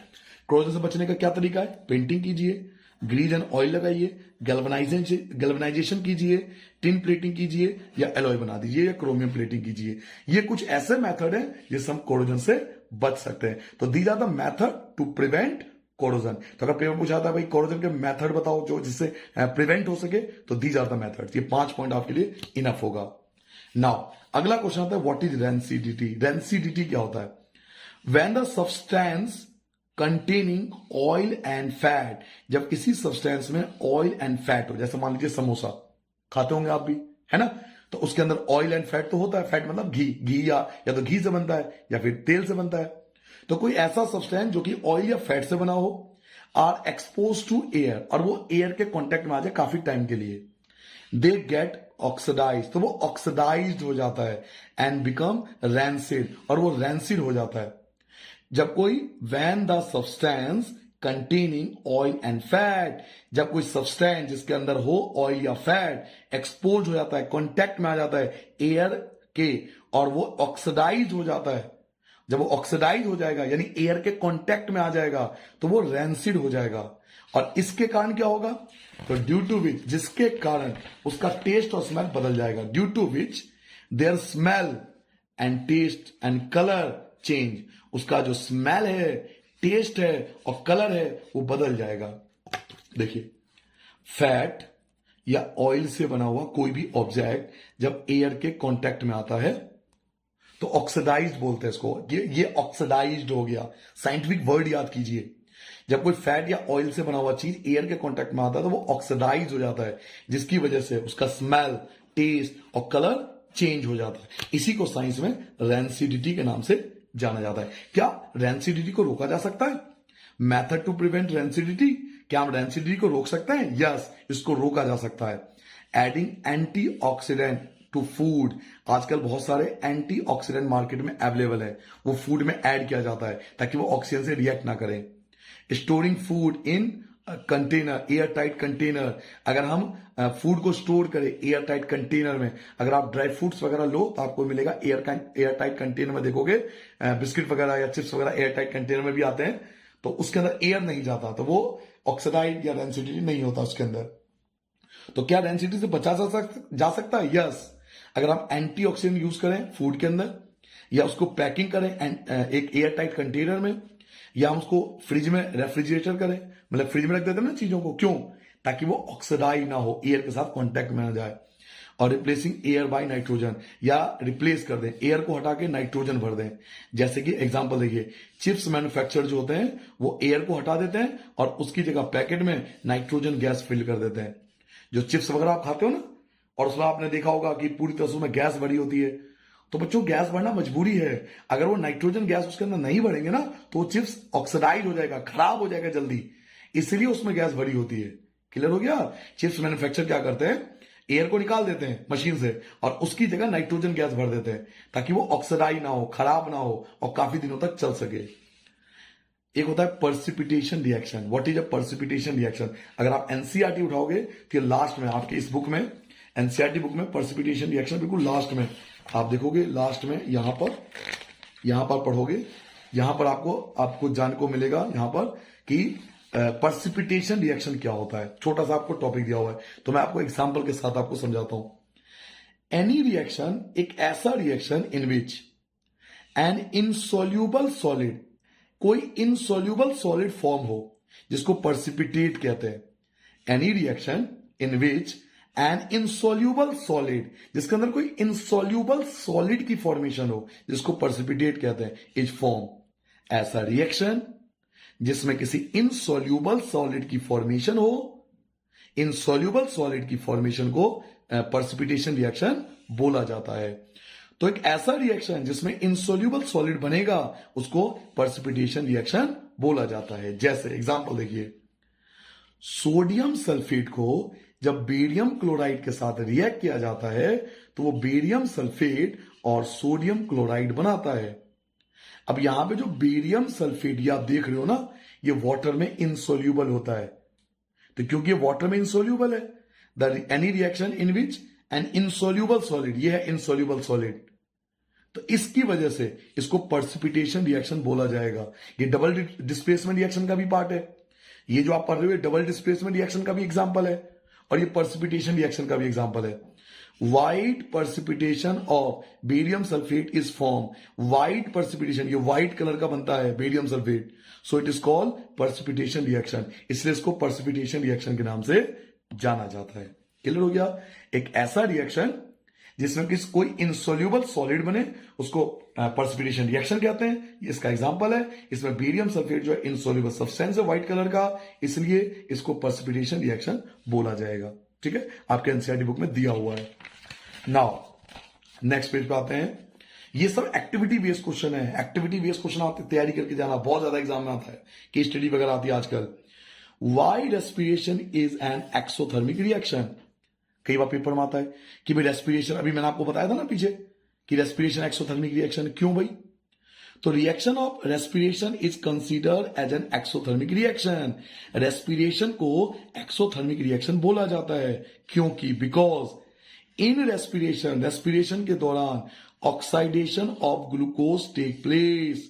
कोरोजन से बचने का क्या तरीका है, पेंटिंग कीजिए, ग्रीज एंड ऑयल लगाइए, गैल्वेनाइजेशन कीजिए, टिन प्लेटिंग कीजिए, या एलॉय बना दीजिए, या क्रोमियम प्लेटिंग कीजिए। ये कुछ ऐसे मेथड है जिससे हम कोरोजन से बच सकते हैं। तो these are the method to prevent corrosion. तो अगर पेपर पूछा था भाई कोरोजन के मेथड बताओ जो जिससे प्रिवेंट हो सके, तो दीज आर द मेथड्स। ये 5 पॉइंट आपके लिए इनफ होगा। नाउ अगला क्वेश्चन आता है व्हाट इज रेंसिडिटी। रेंसिडिटी क्या होता है, when the substance containing oil and fat, जब किसी सब्सटेंस में ऑयल एंड फैट हो, जैसे मान लीजिए समोसा खाते होंगे आप भी, है ना, तो उसके अंदर ऑयल एंड फैट तो होता है। फैट मतलब घी या तो घी से बनता है या फिर तेल से बनता है। तो कोई ऐसा सब्सटेंस जो कि ऑयल या फैट से बना हो, आर एक्सपोज टू एयर, और वो एयर के कांटेक्ट में आ जाए काफी टाइम के लिए, दे गेट ऑक्सीडाइज, तो वो ऑक्सीडाइज्ड हो जाता है, एंड बिकम रैंसिड, और वो रैंसिड हो जाता है। जब कोई when the substance containing oil and fat, जब कोई सब्सटेंस जिसके अंदर हो ऑयल या फैट एक्सपोज हो जाता है, कांटेक्ट में आ जाता है एयर के, और वो ऑक्सीडाइज हो जाता है, जब वो ऑक्सीडाइज हो जाएगा यानी एयर के कांटेक्ट में आ जाएगा, तो वो रैंसिड हो जाएगा। और इसके कारण क्या होगा, तो ड्यू टू विच, जिसके कारण उसका टेस्ट और स्मेल बदल जाएगा, due to which there smell and taste and colour change, उसका जो स्मेल है, टेस्ट है और कलर है वो बदल जाएगा। देखिए, फैट या ऑयल से बना हुआ कोई भी ऑब्जेक्ट जब एयर के कांटेक्ट में आता है तो ऑक्सीडाइज्ड बोलते हैं इसको, ये ऑक्सीडाइज्ड हो गया। साइंटिफिक वर्ड याद कीजिए, जब कोई फैट या ऑयल से बना हुआ चीज एयर के कांटेक्ट में आता है तो वो ऑक्सीडाइज हो जाता है, जिसकी वजह से उसका स्मेल, टेस्ट और कलर चेंज हो जाता है। इसी को साइंस में रैंसिडिटी के नाम से जाना जाता है। क्या रैंसिडिटी को रोका जा सकता है, मेथड टू प्रिवेंट रैंसिडिटी, क्या हम रैंसिडिटी को रोक सकते हैं? यस, इसको रोका जा सकता है। एडिंग एंटीऑक्सीडेंट टू फूड, आजकल बहुत सारे एंटीऑक्सीडेंट मार्केट में अवेलेबल है, वो फूड में ऐड किया जाता है ताकि वो ऑक्सीजन से रिएक्ट ना करें। Storing food in container, air tight container, अगर हम फूड को स्टोर करें एयर टाइट कंटेनर में, अगर आप ड्राई फ्रूट्स वगैरह लो तो आपको मिलेगा एयर टाइट कंटेनर में, देखोगे बिस्किट वगैरह या चिप्स वगैरह एयर टाइट कंटेनर में भी आते हैं, तो उसके अंदर एयर नहीं जाता, तो वो ऑक्सीडाइज या रेंसिडिटी नहीं होता उसके अंदर। तो क्या रेंसिडिटी से बचा जा सकता है? यस, अगर हम एंटीऑक्सीडेंट यूज करें फूड के अंदर, या उसको पैकिंग करें एक एयर टाइट कंटेनर में, या हम उसको फ्रिज में रेफ्रिजरेटर करें, मतलब फ्रिज में रख देते हैं ना चीजों को, क्यों? ताकि वो ऑक्सीडाइज ना हो, एयर के साथ कांटेक्ट में ना जाए। और रिप्लेसिंग एयर बाय नाइट्रोजन, या रिप्लेस कर दें, एयर को हटा के नाइट्रोजन भर दें। जैसे कि एग्जांपल देखिए, चिप्स मैन्युफैक्चर जो होते हैं वो एयर को हटा देते हैं और उसकी जगह पैकेट में नाइट्रोजन गैस फिल कर देते हैं। जो चिप्स वगैरह आप खाते हो ना, और उसमें आपने देखा होगा कि पूरी तरह से उसमें गैस भरी होती है, तो बच्चों गैस भरना मजबूरी है। अगर वो नाइट्रोजन गैस उसके अंदर नहीं भरेंगे ना तो वो चिप्स ऑक्सीडाइज हो जाएगा, खराब हो जाएगा जल्दी, इसलिए उसमें गैस भरी होती है। क्लियर हो गया? चिप्स मैन्युफैक्चर क्या करते हैं, एयर को निकाल देते हैं मशीन से और उसकी जगह नाइट्रोजन गैस भर देते हैं ताकि वो ऑक्सीडाइज ना हो, खराब ना हो और काफी दिनों तक चल सके। एक होता है पर्सिपिटेशन reaction. What is a पर्सिपिटेशन reaction? अगर आप एनसीईआरटी उठाओगे तो लास्ट में आपके इस बुक में, एनसीईआरटी बुक में पर्सिपिटेशन रिएक्शन बिल्कुल लास्ट में आप देखोगे, लास्ट में यहां पर पढ़ोगे, यहां पर आपको जानने को मिलेगा यहां पर कि पर्सिपिटेशन रिएक्शन क्या होता है। छोटा सा आपको टॉपिक दिया हुआ है, तो मैं आपको एग्जांपल के साथ आपको समझाता हूं। एनी रिएक्शन, एक ऐसा reaction in which N insoluble solid, कोई इनसोल्यूबल सॉलिड फॉर्म हो, जिसको पर्सिपिटेट कहते हैं। Any reaction in which N insoluble solid, जिसके अंदर कोई इनसोल्यूबल सॉलिड की फॉर्मेशन हो, जिसको पर्सिपिटेट कहते हैं, इज फॉर्म। ऐसा रिएक्शन जिसमें किसी इनसोल्यूबल सॉलिड की फॉर्मेशन हो, इनसोल्यूबल सॉलिड की फॉर्मेशन को पर्सिपिटेशन रिएक्शन बोला जाता है। तो एक ऐसा रिएक्शन जिसमें इनसोल्यूबल सॉलिड बनेगा उसको पर्सिपिटेशन रिएक्शन बोला जाता है। जैसे एग्जांपल देखिए, सोडियम सल्फेट को जब बेरियम क्लोराइड के साथ रिएक्ट किया जाता है तो वो बेरियम सल्फेट और सोडियम क्लोराइड बनाता है। अब यहां पे जो बेरियम सल्फेट ये आप देख रहे हो ना, ये वाटर में इनसोल्यूबल होता है। तो क्योंकि ये वाटर में इनसोल्यूबल है, the any reaction in which N insoluble solid, ये है इनसोल्यूबल सॉलिड, तो इसकी वजह से इसको पर्सिपिटेशन रिएक्शन बोला जाएगा। ये डबल डिस्प्लेसमेंट रिएक्शन का भी पार्ट है। ये जो आप पढ़ रहे हो डबल डिस्प्लेसमेंट रिएक्शन का भी एग्जांपल है और ये पर्सिपिटेशन रिएक्शन का भी एग्जांपल है। White पर्सिपिटेशन of barium sulphate is form, white पर्सिपिटेशन, ये व्हाइट कलर का बनता है barium sulphate, so it is called पर्सिपिटेशन reaction, इसलिए इसको पर्सिपिटेशन रिएक्शन के नाम से जाना जाता है। क्लियर हो गया? एक ऐसा रिएक्शन जिसमें कि कोई इनसोल्यूबल सॉलिड बने उसको पर्सिपिटेशन रिएक्शन कहते हैं। ये इसका एग्जांपल है। इसमें बेरियम सल्फेट जो है इनसोल्यूबल सब्सटेंस है व्हाइट कलर का, इसलिए इसको पर्सिपिटेशन रिएक्शन बोला जाएगा। ठीक है, आपके एनसीईआरटी बुक में दिया हुआ है। नाउ नेक्स्ट पेज पे आते हैं। ये सब एक्टिविटी बेस्ड क्वेश्चन है। एक्टिविटी बेस्ड क्वेश्चन आपकी तैयारी करके जाना, बहुत ज्यादा एग्जाम में आता है, केस स्टडी वगैरह आती है आजकल। Why respiration is an exothermic reaction. कई बार पेपर में आता है कि भाई रेस्पिरेशन, अभी मैंने आपको बताया था ना पीछे कि रेस्पिरेशन एक्सोथर्मिक रिएक्शन, क्यों भाई? तो reaction of respiration is considered as an exothermic reaction. Respiration को एक्सोथर्मिक रिएक्शन बोला जाता है क्योंकि बिकॉज इन रेस्पिरेशन, रेस्पिरेशन के दौरान oxidation of glucose take place,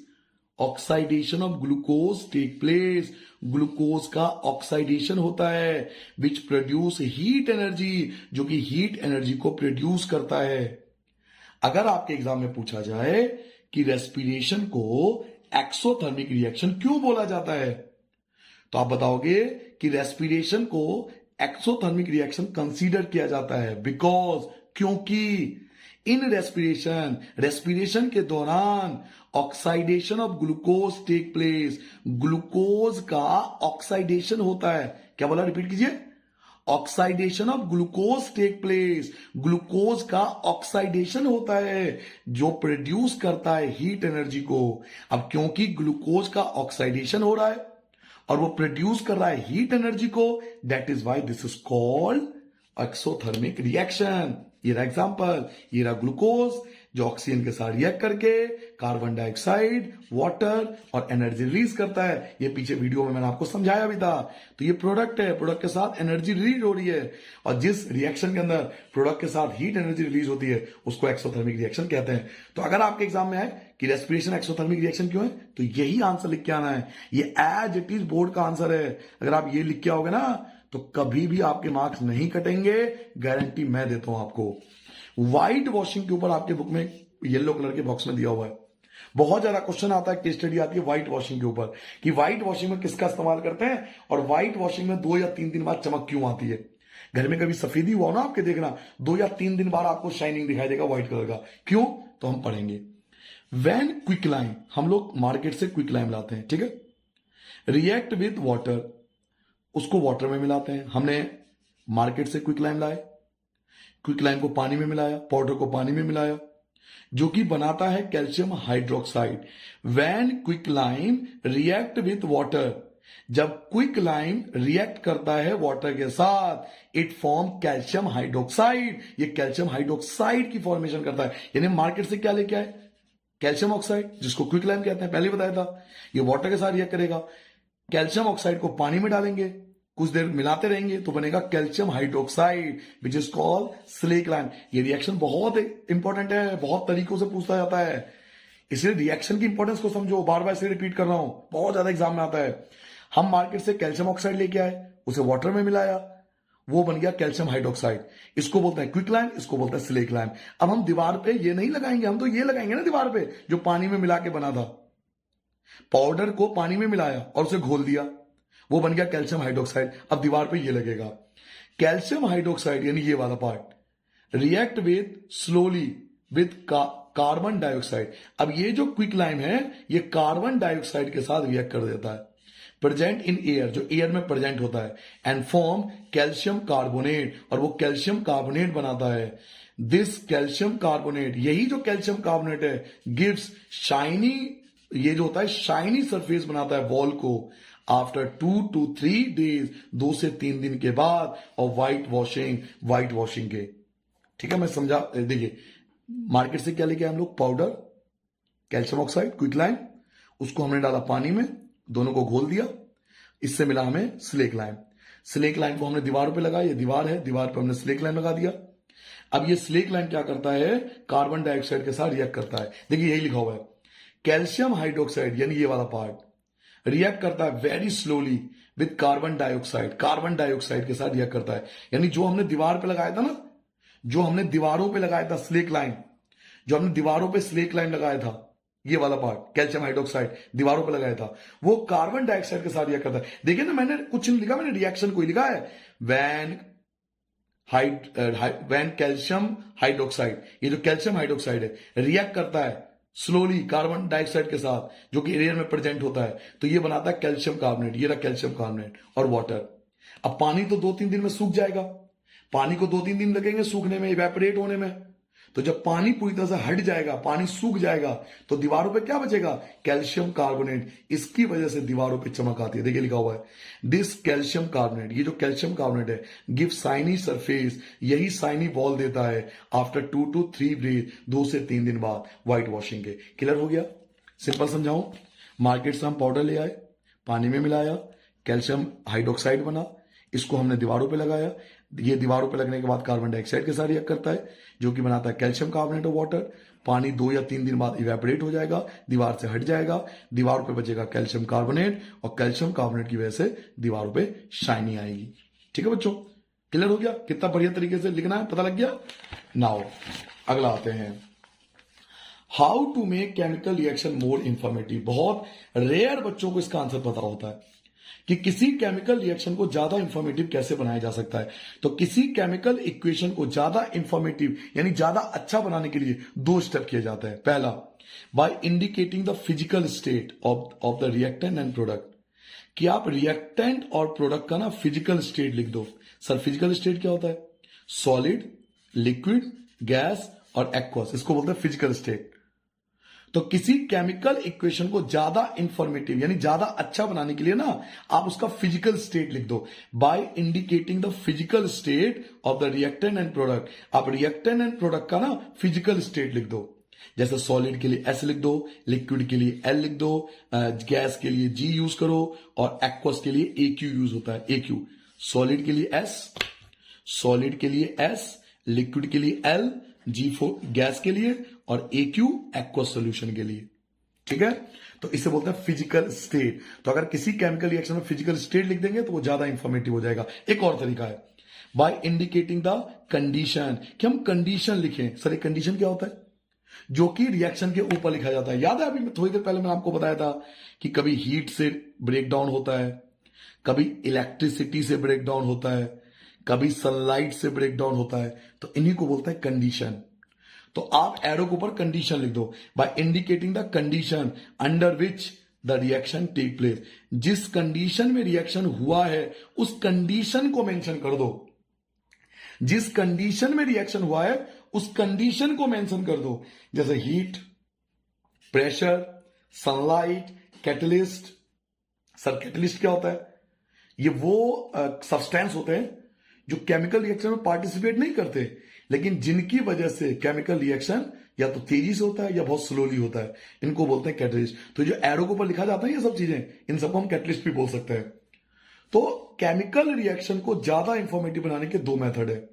oxidation of glucose take place, glucose का ऑक्साइडेशन होता है विच प्रोड्यूस हीट एनर्जी, जो कि हीट एनर्जी को प्रोड्यूस करता है। अगर आपके एग्जाम में पूछा जाए कि रेस्पिरेशन को एक्सोथर्मिक रिएक्शन क्यों बोला जाता है, तो आप बताओगे कि रेस्पिरेशन को एक्सोथर्मिक रिएक्शन कंसीडर किया जाता है बिकॉज, क्योंकि इन रेस्पिरेशन, रेस्पिरेशन के दौरान oxidation of glucose take place, glucose का ऑक्साइडेशन होता है। क्या बोला, रिपीट कीजिए। Oxidation of glucose take place, glucose का ऑक्साइडेशन होता है जो प्रोड्यूस करता है हीट एनर्जी को। अब क्योंकि ग्लूकोज का ऑक्साइडेशन हो रहा है और वो प्रोड्यूस कर रहा है हीट एनर्जी को, that is why this is called exothermic reaction. ये रहा एग्जांपल, ये रहा ग्लूकोज जो ऑक्सीजन के साथ रिएक्ट करके कार्बन डाइऑक्साइड, वाटर और एनर्जी रिलीज करता है। ये पीछे वीडियो में मैंने आपको समझाया भी था। तो ये प्रोडक्ट है, प्रोडक्ट के साथ एनर्जी रिलीज हो रही है और जिस रिएक्शन के अंदर प्रोडक्ट के साथ हीट एनर्जी रिलीज होती है उसको एक्सोथर्मिक रिएक्शन कहते हैं। तो अगर आपके एग्जाम में आए कि रेस्पिरेशन एक्सोथर्मिक रिएक्शन क्यों है, तो यही आंसर लिख के आना है। ये एज इट इज बोर्ड का आंसर है। अगर आप ये लिख के आओगे ना तो कभी भी आपके मार्क्स नहीं कटेंगे, गारंटी मैं देता हूं आपको। व्हाइट वॉशिंग के ऊपर आपके बुक में येलो कलर के बॉक्स में दिया हुआ है। बहुत ज्यादा क्वेश्चन आता है, केस स्टडी आती है व्हाइट वॉशिंग के ऊपर कि व्हाइट वॉशिंग में किसका इस्तेमाल करते हैं और व्हाइट वॉशिंग में 2 या 3 दिन बाद चमक क्यों आती है। घर में कभी सफेदी हुआ ना आपके, देखना 2 या 3 दिन बाद आपको शाइनिंग दिखाई देगा व्हाइट कलर का। क्यों? तो हम पढ़ेंगे। व्हेन क्विक लाइम, हम लोग मार्केट से क्विक लाइम लाते हैं, ठीक है, रिएक्ट विद वाटर, उसको वाटर में मिलाते हैं। हमने मार्केट से क्विक लाइम लाए, क्विक लाइम को पानी में मिलाया, पाउडर को पानी में मिलाया, जो कि बनाता है calcium hydroxide. When quick lime react with water, जब क्विक लाइम रिएक्ट करता है वाटर के साथ, इट फॉर्म कैल्शियम हाइड्रोक्साइड, ये कैल्शियम हाइड्रोक्साइड की फॉर्मेशन करता है। यानी मार्केट से क्या लेके आए, कैल्शियम ऑक्साइड, जिसको क्विक लाइम कहते हैं, पहले बताया था। ये वाटर के साथ रिएक्ट करेगा, कैल्शियम ऑक्साइड को पानी में डालेंगे, कुछ देर मिलाते रहेंगे तो बनेगा calcium hydroxide which is called slake lime. ये रिएक्शन बहुत इंपॉर्टेंट है, बहुत तरीकों से पूछा जाता है, इसलिए रिएक्शन की इंपॉर्टेंस को समझो। बार बार इसे रिपीट कर रहा हूं, बहुत ज्यादा एग्जाम में आता है। हम मार्केट से कैल्शियम ऑक्साइड लेके आए, उसे वाटर में मिलाया, वो बन गया कैल्शियम हाइड्रोक्साइड। इसको बोलते हैं क्विक लाइम, इसको बोलते हैं स्लेक लाइम। अब हम दीवार पे ये नहीं लगाएंगे, हम तो ये लगाएंगे ना दीवार पे जो पानी में मिला के बना था। पाउडर को पानी में मिलाया और उसे घोल दिया, वो बन गया कैल्शियम हाइड्रोक्साइड। अब दीवार पे ये लगेगा कैल्शियम हाइड्रोक्साइड, यानी ये वाला part react with slowly with carbon dioxide. अब ये जो क्विक लाइम है ये कार्बन डाइऑक्साइड के साथ रिएक्ट कर देता है, प्रेजेंट इन एयर, जो एयर में प्रेजेंट होता है, एंड फॉर्म कैल्शियम कार्बोनेट, और वो कैल्शियम कार्बोनेट बनाता है। दिस कैल्शियम कार्बोनेट, यही जो कैल्शियम कार्बोनेट है, गिव्स शाइनी, ये जो होता है शाइनी सरफेस बनाता है वॉल को। आफ्टर 2 to 3 days, 2 से 3 दिन के बाद, और व्हाइट वॉशिंग के। ठीक है, मैं समझा। देखिए, मार्केट से क्या लेके आए हम लोग? पाउडर, कैल्शियम ऑक्साइड, क्विकलाइम, उसको हमने डाला पानी में, दोनों को घोल दिया, इससे मिला हमें स्लेक लाइम। स्लेक लाइम को हमने दीवारों पे लगाया, ये दीवार है, दीवार पे हमने स्लेक लाइम लगा दिया। अब ये स्लेक लाइम क्या करता है? कार्बन डाइऑक्साइड के साथ रिएक्ट करता है। देखिए यही लिखा हुआ है, कैल्शियम हाइड्रोक्साइड, यानी ये वाला पार्ट रिएक्ट करता है very slowly with carbon dioxide. Carbon dioxide के साथ रिएक्ट करता है, यानी जो हमने दीवार पे लगाया था ना, जो हमने दीवारों पे लगाया था स्लेक लाइम, जो हमने दीवारों पे स्लेक लाइम लगाया था, ये वाला पार्ट कैल्शियम हाइड्रोक्साइड दीवारों पे लगाया था, वो कार्बन डाइऑक्साइड के साथ रिएक्ट करता है। देखिए ना, मैंने कुछ नहीं लिखा, मैंने रिएक्शन को ही लिखा है। वैन कैल्शियम हाइड्रोक्साइड, ये जो कैल्शियम हाइड्रोक्साइड है रिएक्ट करता है स्लोली कार्बन डाइऑक्साइड के साथ, जो कि एयर में प्रेजेंट होता है, तो ये बनाता है कैल्शियम कार्बोनेट। ये रहा कैल्शियम कार्बोनेट और वाटर। अब पानी तो 2-3 दिन में सूख जाएगा, पानी को 2-3 दिन लगेंगे सूखने में, इवेपोरेट होने में। तो जब पानी पूरी तरह से हट जाएगा, पानी सूख जाएगा, तो दीवारों पे क्या बचेगा? Calcium carbonate. इसकी वजह से दीवारों पे चमक आती है। देखिए लिखा हुआ है, दिस कैल्शियम कार्बोनेट, ये जो कैल्शियम कार्बोनेट है, गिव साइनी सरफेस, यही साइनी वॉल देता है आफ्टर 2 to 3 डेज, 2 से 3 दिन बाद व्हाइट वॉशिंग के। क्लियर हो गया? सिंपल समझाऊं, मार्केट से हम पाउडर ले आए, पानी में मिलाया, कैल्शियम हाइड्रोक्साइड बना, इसको हमने दीवारों पे लगाया। ये दीवारों पे लगने के बाद कार्बन डाइऑक्साइड के साथ रिएक्ट करता है, जो कि बनाता है कैल्शियम कार्बोनेट और वाटर। पानी 2 या 3 दिन बाद इवेपोरेट हो जाएगा, दीवार से हट जाएगा, दीवारों पे बचेगा कैल्शियम कार्बोनेट, और कैल्शियम कार्बोनेट की वजह से दीवारों पे शाइनी आएगी। ठीक है बच्चों, क्लियर हो गया? कितना बढ़िया तरीके से लिखना है, पता लग गया? नाउ अगला आते हैं, how to make chemical reaction more informative. बहुत रेयर बच्चों को इसका आंसर पता होता है कि किसी केमिकल रिएक्शन को ज्यादा इंफॉर्मेटिव कैसे बनाया जा सकता है। तो किसी केमिकल इक्वेशन को ज्यादा इंफॉर्मेटिव यानी ज्यादा अच्छा बनाने के लिए 2 स्टेप किए जाते हैं। पहला, by indicating the physical state of the reactant and product, कि आप रिएक्टेंट और प्रोडक्ट का ना फिजिकल स्टेट लिख दो। सर फिजिकल स्टेट क्या होता है? सॉलिड, लिक्विड, गैस और एक्वस, इसको बोलते हैं फिजिकल स्टेट। तो किसी केमिकल इक्वेशन को ज्यादा इंफॉर्मेटिव यानी ज्यादा अच्छा बनाने के लिए ना आप उसका फिजिकल स्टेट लिख दो, by indicating the physical state of the reactant and product. आप रिएक्टेंट एंड प्रोडक्ट का ना फिजिकल स्टेट लिख दो। जैसे सॉलिड के लिए S लिख दो, लिक्विड के लिए L लिख दो, गैस के लिए G यूज करो, और एक्वस के लिए AQ यूज होता है, AQ। सॉलिड के लिए S, सॉलिड के लिए S, लिक्विड के लिए L, G4 गैस के लिए, और AQ एक्वस सॉल्यूशन के लिए। ठीक है, तो इसे बोलते हैं फिजिकल स्टेट। तो अगर किसी केमिकल रिएक्शन में फिजिकल स्टेट लिख देंगे तो वो ज्यादा इंफॉर्मेटिव हो जाएगा। एक और तरीका है, बाय इंडिकेटिंग द कंडीशन, कि हम कंडीशन लिखें। सर एक कंडीशन क्या होता है? जो कि रिएक्शन के ऊपर लिखा जाता है। याद है अभी थोड़ी देर पहले मैंने आपको बताया था कि कभी हीट से ब्रेक डाउन होता है, कभी इलेक्ट्रिसिटी से ब्रेक डाउन होता है, कभी सनलाइट से ब्रेक डाउन होता है, तो इन्हीं को बोलते हैं कंडीशन। तो आप एरो के ऊपर कंडीशन लिख दो, by indicating the condition under which the reaction take place. जिस कंडीशन में रिएक्शन हुआ है उस कंडीशन को मेंशन कर दो। जिस कंडीशन में रिएक्शन हुआ है उस कंडीशन को मेंशन कर दो, जैसे heat, pressure, sunlight, catalyst. Sir catalyst क्या होता है? ये वो सब्सटेंस होते हैं जो केमिकल रिएक्शन में पार्टिसिपेट नहीं करते, लेकिन जिनकी वजह से केमिकल रिएक्शन या तो तेजी से होता है या बहुत स्लोली होता है, इनको बोलते हैं कैटलिस्ट। तो जो एरो के ऊपर लिखा जाता है ये सब चीजें, इन सबको हम कैटलिस्ट भी बोल सकते हैं। तो केमिकल रिएक्शन को ज्यादा इंफॉर्मेटिव बनाने के 2 मेथड है,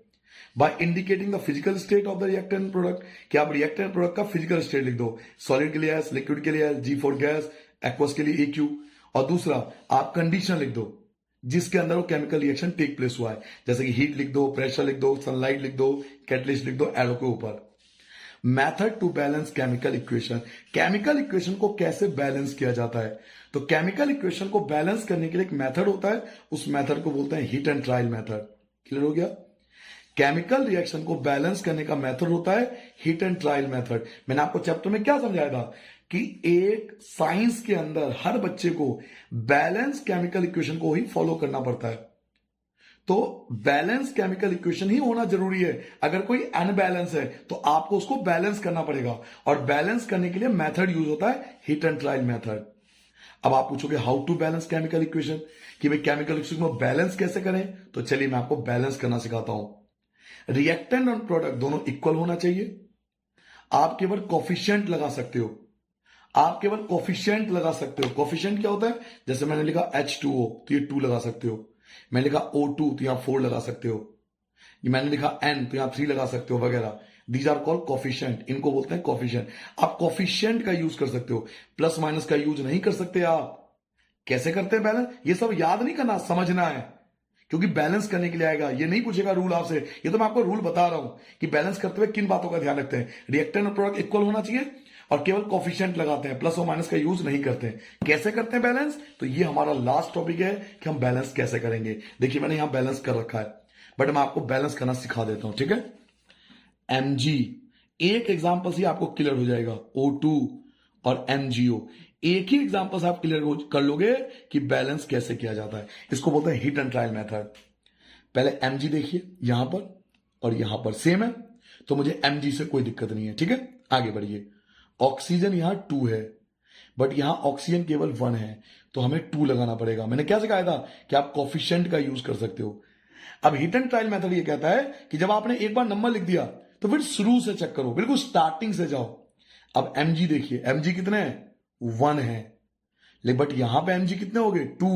by indicating the physical state of the reactant product, कि आप रिएक्टेंट प्रोडक्ट का फिजिकल स्टेट लिख दो। सॉलिड के लिए एस, लिक्विड के लिए एल, G4 गैस, एक्वस के लिए AQ। और दूसरा आप कंडीशन लिख दो जिसके अंदर वो केमिकल रिएक्शन टेक प्लेस हुआ है, जैसे कि हीट लिख दो, प्रेशर लिख दो, सनलाइट लिख दो, कैटलिस्ट लिख दो एरो के ऊपर। Method to balance chemical equation, chemical equation को कैसे बैलेंस किया जाता है? तो केमिकल इक्वेशन को बैलेंस करने के लिए एक मेथड होता है, उस मेथड को बोलते हैं heat and trial method. Clear हो गया? केमिकल रिएक्शन को बैलेंस करने का मेथड होता है हीट एंड ट्रायल मेथड। मैंने आपको चैप्टर में क्या समझाया था कि एक साइंस के अंदर हर बच्चे को बैलेंस केमिकल इक्वेशन को ही फॉलो करना पड़ता है। तो बैलेंस केमिकल इक्वेशन ही होना जरूरी है। अगर कोई अनबैलेंस है तो आपको उसको बैलेंस करना पड़ेगा, और बैलेंस करने के लिए मेथड यूज होता है हीट एंड ट्रायल मेथड। अब आप पूछोगे how to balance chemical equation, कि भाई केमिकल इक्वेशन को बैलेंस कैसे करें। तो चलिए मैं आपको बैलेंस करना सिखाता हूं। रिएक्टेंट और प्रोडक्ट दोनों इक्वल होना चाहिए। आप केवल कोफिशिएंट लगा सकते हो, आप केवल कोफिशिएंट लगा सकते हो। कोफिशिएंट क्या होता है, जैसे मैंने लिखा H2O तो ये 2 लगा सकते हो, मैंने लिखा O2 तो यहां 4 लगा सकते हो, ये मैंने लिखा N तो यहां 3 लगा सकते हो वगैरह। दीज आर कॉल्ड कोफिशिएंट, इनको बोलते हैं कोफिशिएंट। आप कोफिशिएंट का यूज कर सकते हो, प्लस माइनस का यूज नहीं कर सकते। आप कैसे करते हैं बैलेंस, ये सब याद नहीं करना, समझना है, क्योंकि बैलेंस करने के लिए आएगा। ये नहीं पूछेगा रूल आपसे, ये तो मैं आपको रूल बता रहा हूं कि बैलेंस करते हुए किन बातों का ध्यान रखते हैं। रिएक्टेंट और प्रोडक्ट इक्वल होना चाहिए और केवल कोफिशिएंट लगाते हैं, प्लस और माइनस का यूज नहीं करते हैं। कैसे करते हैं बैलेंस, तो ये हमारा लास्ट टॉपिक है कि हम बैलेंस कैसे करेंगे। देखिए मैंने यहां बैलेंस कर रखा है, बट मैं आपको बैलेंस करना सिखा देता हूं, ठीक है। Mg, एक एग्जांपल से आपको क्लियर हो जाएगा। O2 और MgO, एक ही एग्जांपल से आप क्लियर कर लोगे कि बैलेंस कैसे किया जाता है। इसको बोलते हैं हिट एंड ट्रायल मेथड। पहले Mg देखिए, यहां पर और यहां पर सेम है, तो मुझे Mg से कोई दिक्कत नहीं है, ठीक है। आगे बढ़िए, ऑक्सीजन यहां 2 है, बट यहां ऑक्सीजन केवल 1 है, तो हमें 2 लगाना पड़ेगा। मैंने क्या सिखाया था कि आप कोफिशिएंट का यूज कर सकते हो। अब हिट एंड ट्रायल मेथड ये कहता है कि जब आपने एक बार नंबर लिख दिया तो फिर शुरू से चेक करो, बिल्कुल स्टार्टिंग से जाओ। अब Mg देखिए, Mg कितने हैं, 1 है, लेकिन बट यहां पे Mg कितने हो गए, 2,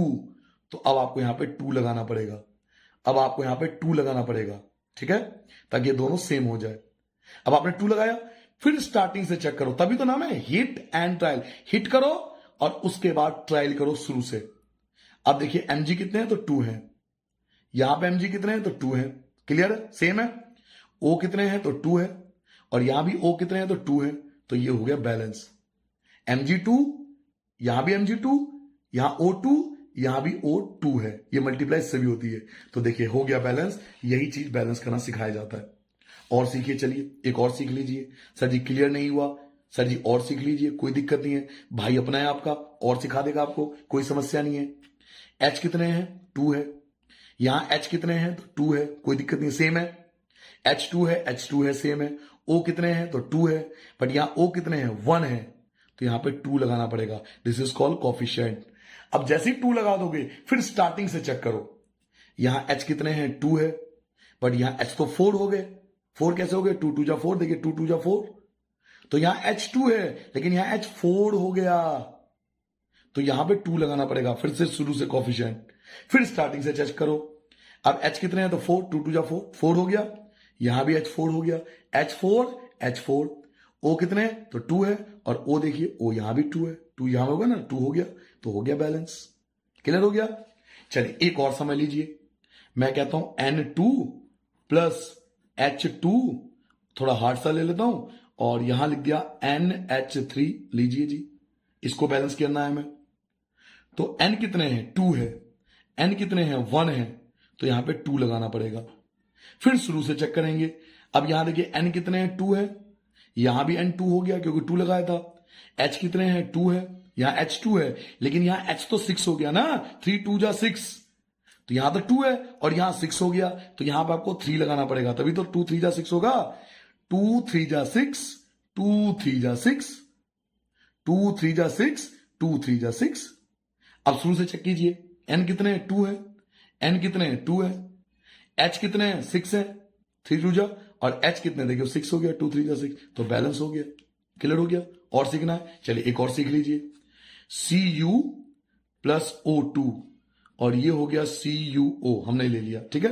तो अब आपको यहां पे 2 लगाना पड़ेगा। अब आपको यहां पे 2 लगाना पड़ेगा, ठीक है, ताकि ये दोनों सेम हो जाए। अब आपने 2 लगाया, फिर स्टार्टिंग से चेक करो, तभी तो नाम है हिट एंड ट्रायल। हिट करो और उसके बाद ट्रायल करो शुरू से। अब देखिए Mg कितने हैं, तो 2 है, यहां पे Mg कितने हैं, तो 2 है, क्लियर है, सेम है। O कितने हैं, तो 2 है, और यहां भी O कितने हैं, तो 2 है, तो ये हो गया बैलेंस। Mg2, यहां भी Mg2, यहां O2, यहां भी O2 है, ये मल्टीप्लाई इससे भी होती है। तो देखिए हो गया बैलेंस। यही चीज बैलेंस करना सिखाया जाता है। और सीखिए, चलिए एक और सीख लीजिए। सर जी क्लियर नहीं हुआ, सर जी और सीख लीजिए, कोई दिक्कत नहीं है, भाई अपना है आपका, और सिखा देगा आपको, कोई समस्या नहीं है। H कितने हैं, 2 है, यहां H कितने हैं, तो 2 है, कोई दिक्कत नहीं, सेम है। H2 है, H2 है, सेम है। O कितने हैं, तो 2 है, बट यहां O कितने हैं, 1 है, तो यहां पे 2 लगाना पड़ेगा। This is called coefficient. अब जैसे ही 2 लगा दोगे, फिर स्टार्टिंग से चेक करो। यहां H कितने हैं, 2 है, बट यहां H तो 4 हो गए। 4 कैसे हो गए, 2 2 जा 4, देखिए 2 2 जा 4, तो यहां H2 है, लेकिन यहां H4 हो गया, तो यहां पे 2 लगाना पड़ेगा, फिर से शुरू से कोफिशिएंट, फिर स्टार्टिंग से चेक करो। अब H कितने हैं, तो 4, 2 2 जा 4, 4 हो गया, यहां भी H4 हो गया, H4 H4। O कितने हैं, तो 2 है, और O देखिए O यहां भी 2 है, 2 यहां होगा ना, 2 हो गया, तो हो गया बैलेंस। क्लियर हो गया। चलिए एक और समझ लीजिए, मैं कहता हूं N2 प्लस H2, थोड़ा हार्ड सा ले लेता हूं, और यहां लिख दिया NH3, लीजिए जी, इसको बैलेंस करना है हमें। तो N कितने हैं, 2 है, N कितने हैं, 1 है, तो यहां पे 2 लगाना पड़ेगा। फिर शुरू से चेक करेंगे। अब यहां देखिए N कितने हैं, 2 है, यहां भी N 2 हो गया क्योंकि 2 लगाया था। H कितने हैं, 2 है, यहां H2 है, लेकिन यहां H तो 6 हो गया ना, 3 2 जा 6, तो यहां तो 2 है और यहां 6 हो गया, तो यहां पर आपको 3 लगाना पड़ेगा, तभी तो 2 3 जा 6 होगा। 2 3 जा 6, 2 3 जा 6, 2 3 जा 6, 2 3 जा 6। अब शुरू से चेक कीजिए, N कितने हैं, 2 है, N कितने हैं, 2 है, H कितने हैं, 6 है, 3 2 जा, और H कितने देखिए 6 हो गया, 2 3 जा 6, तो बैलेंस हो गया। क्लियर हो गया। और सीखना है, चलिए एक और सीख लीजिए, Cu प्लस O2, और ये हो गया CuO, हमने ले लिया, ठीक है।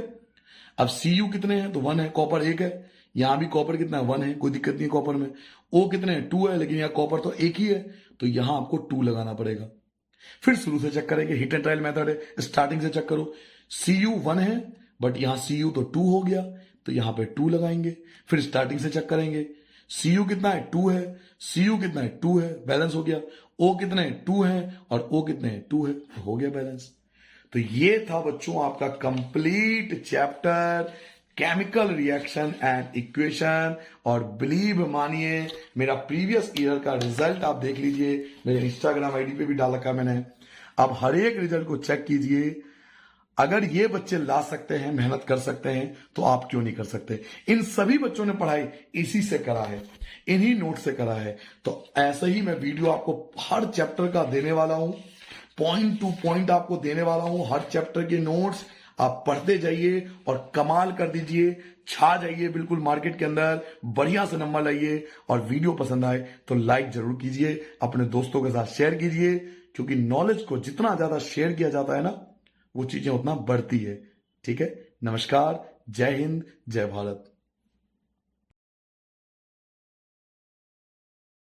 अब Cu कितने हैं, तो 1 है, कॉपर 1 है, यहां भी कॉपर कितना है, 1 है, कोई दिक्कत नहीं है कॉपर में। O कितने हैं, 2 है, लेकिन यहां कॉपर तो 1 ही है, तो यहां आपको 2 लगाना पड़ेगा। फिर शुरू से चेक करेंगे, हिट एंड ट्रायल मेथड है, स्टार्टिंग से चेक करो। Cu 1 है, बट यहां Cu तो 2 हो गया, तो यहां पे 2 लगाएंगे। फिर स्टार्टिंग से चेक करेंगे, Cu कितना है, 2 है, Cu कितना है, 2 है, बैलेंस हो गया। O कितने हैं, 2 है, और O कितने हैं, 2 है, तो हो गया बैलेंस। तो ये था बच्चों आपका complete chapter chemical reaction and equation. और बिलीव मानिए, मेरा प्रीवियस ईयर का रिजल्ट आप देख लीजिए, मेरे इंस्टाग्राम आईडी पे भी डाल रखा मैंने। अब हर एक रिजल्ट को चेक कीजिए, अगर ये बच्चे ला सकते हैं, मेहनत कर सकते हैं, तो आप क्यों नहीं कर सकते। इन सभी बच्चों ने पढ़ाई इसी से करा है, इन्हीं नोट से करा है। तो ऐसे ही मैं वीडियो आपको हर चैप्टर का देने वाला हूं, पॉइंट टू पॉइंट आपको देने वाला हूं। हर चैप्टर के नोट्स आप पढ़ते जाइए और कमाल कर दीजिए, छा जाइए बिल्कुल मार्केट के अंदर, बढ़िया से नंबर लाइए। और वीडियो पसंद आए तो लाइक जरूर कीजिए, अपने दोस्तों के साथ शेयर कीजिए, क्योंकि नॉलेज को जितना ज्यादा शेयर किया जाता है ना, वो चीजें उतना बढ़ती है। ठीक है, नमस्कार, जय हिंद, जय भारत।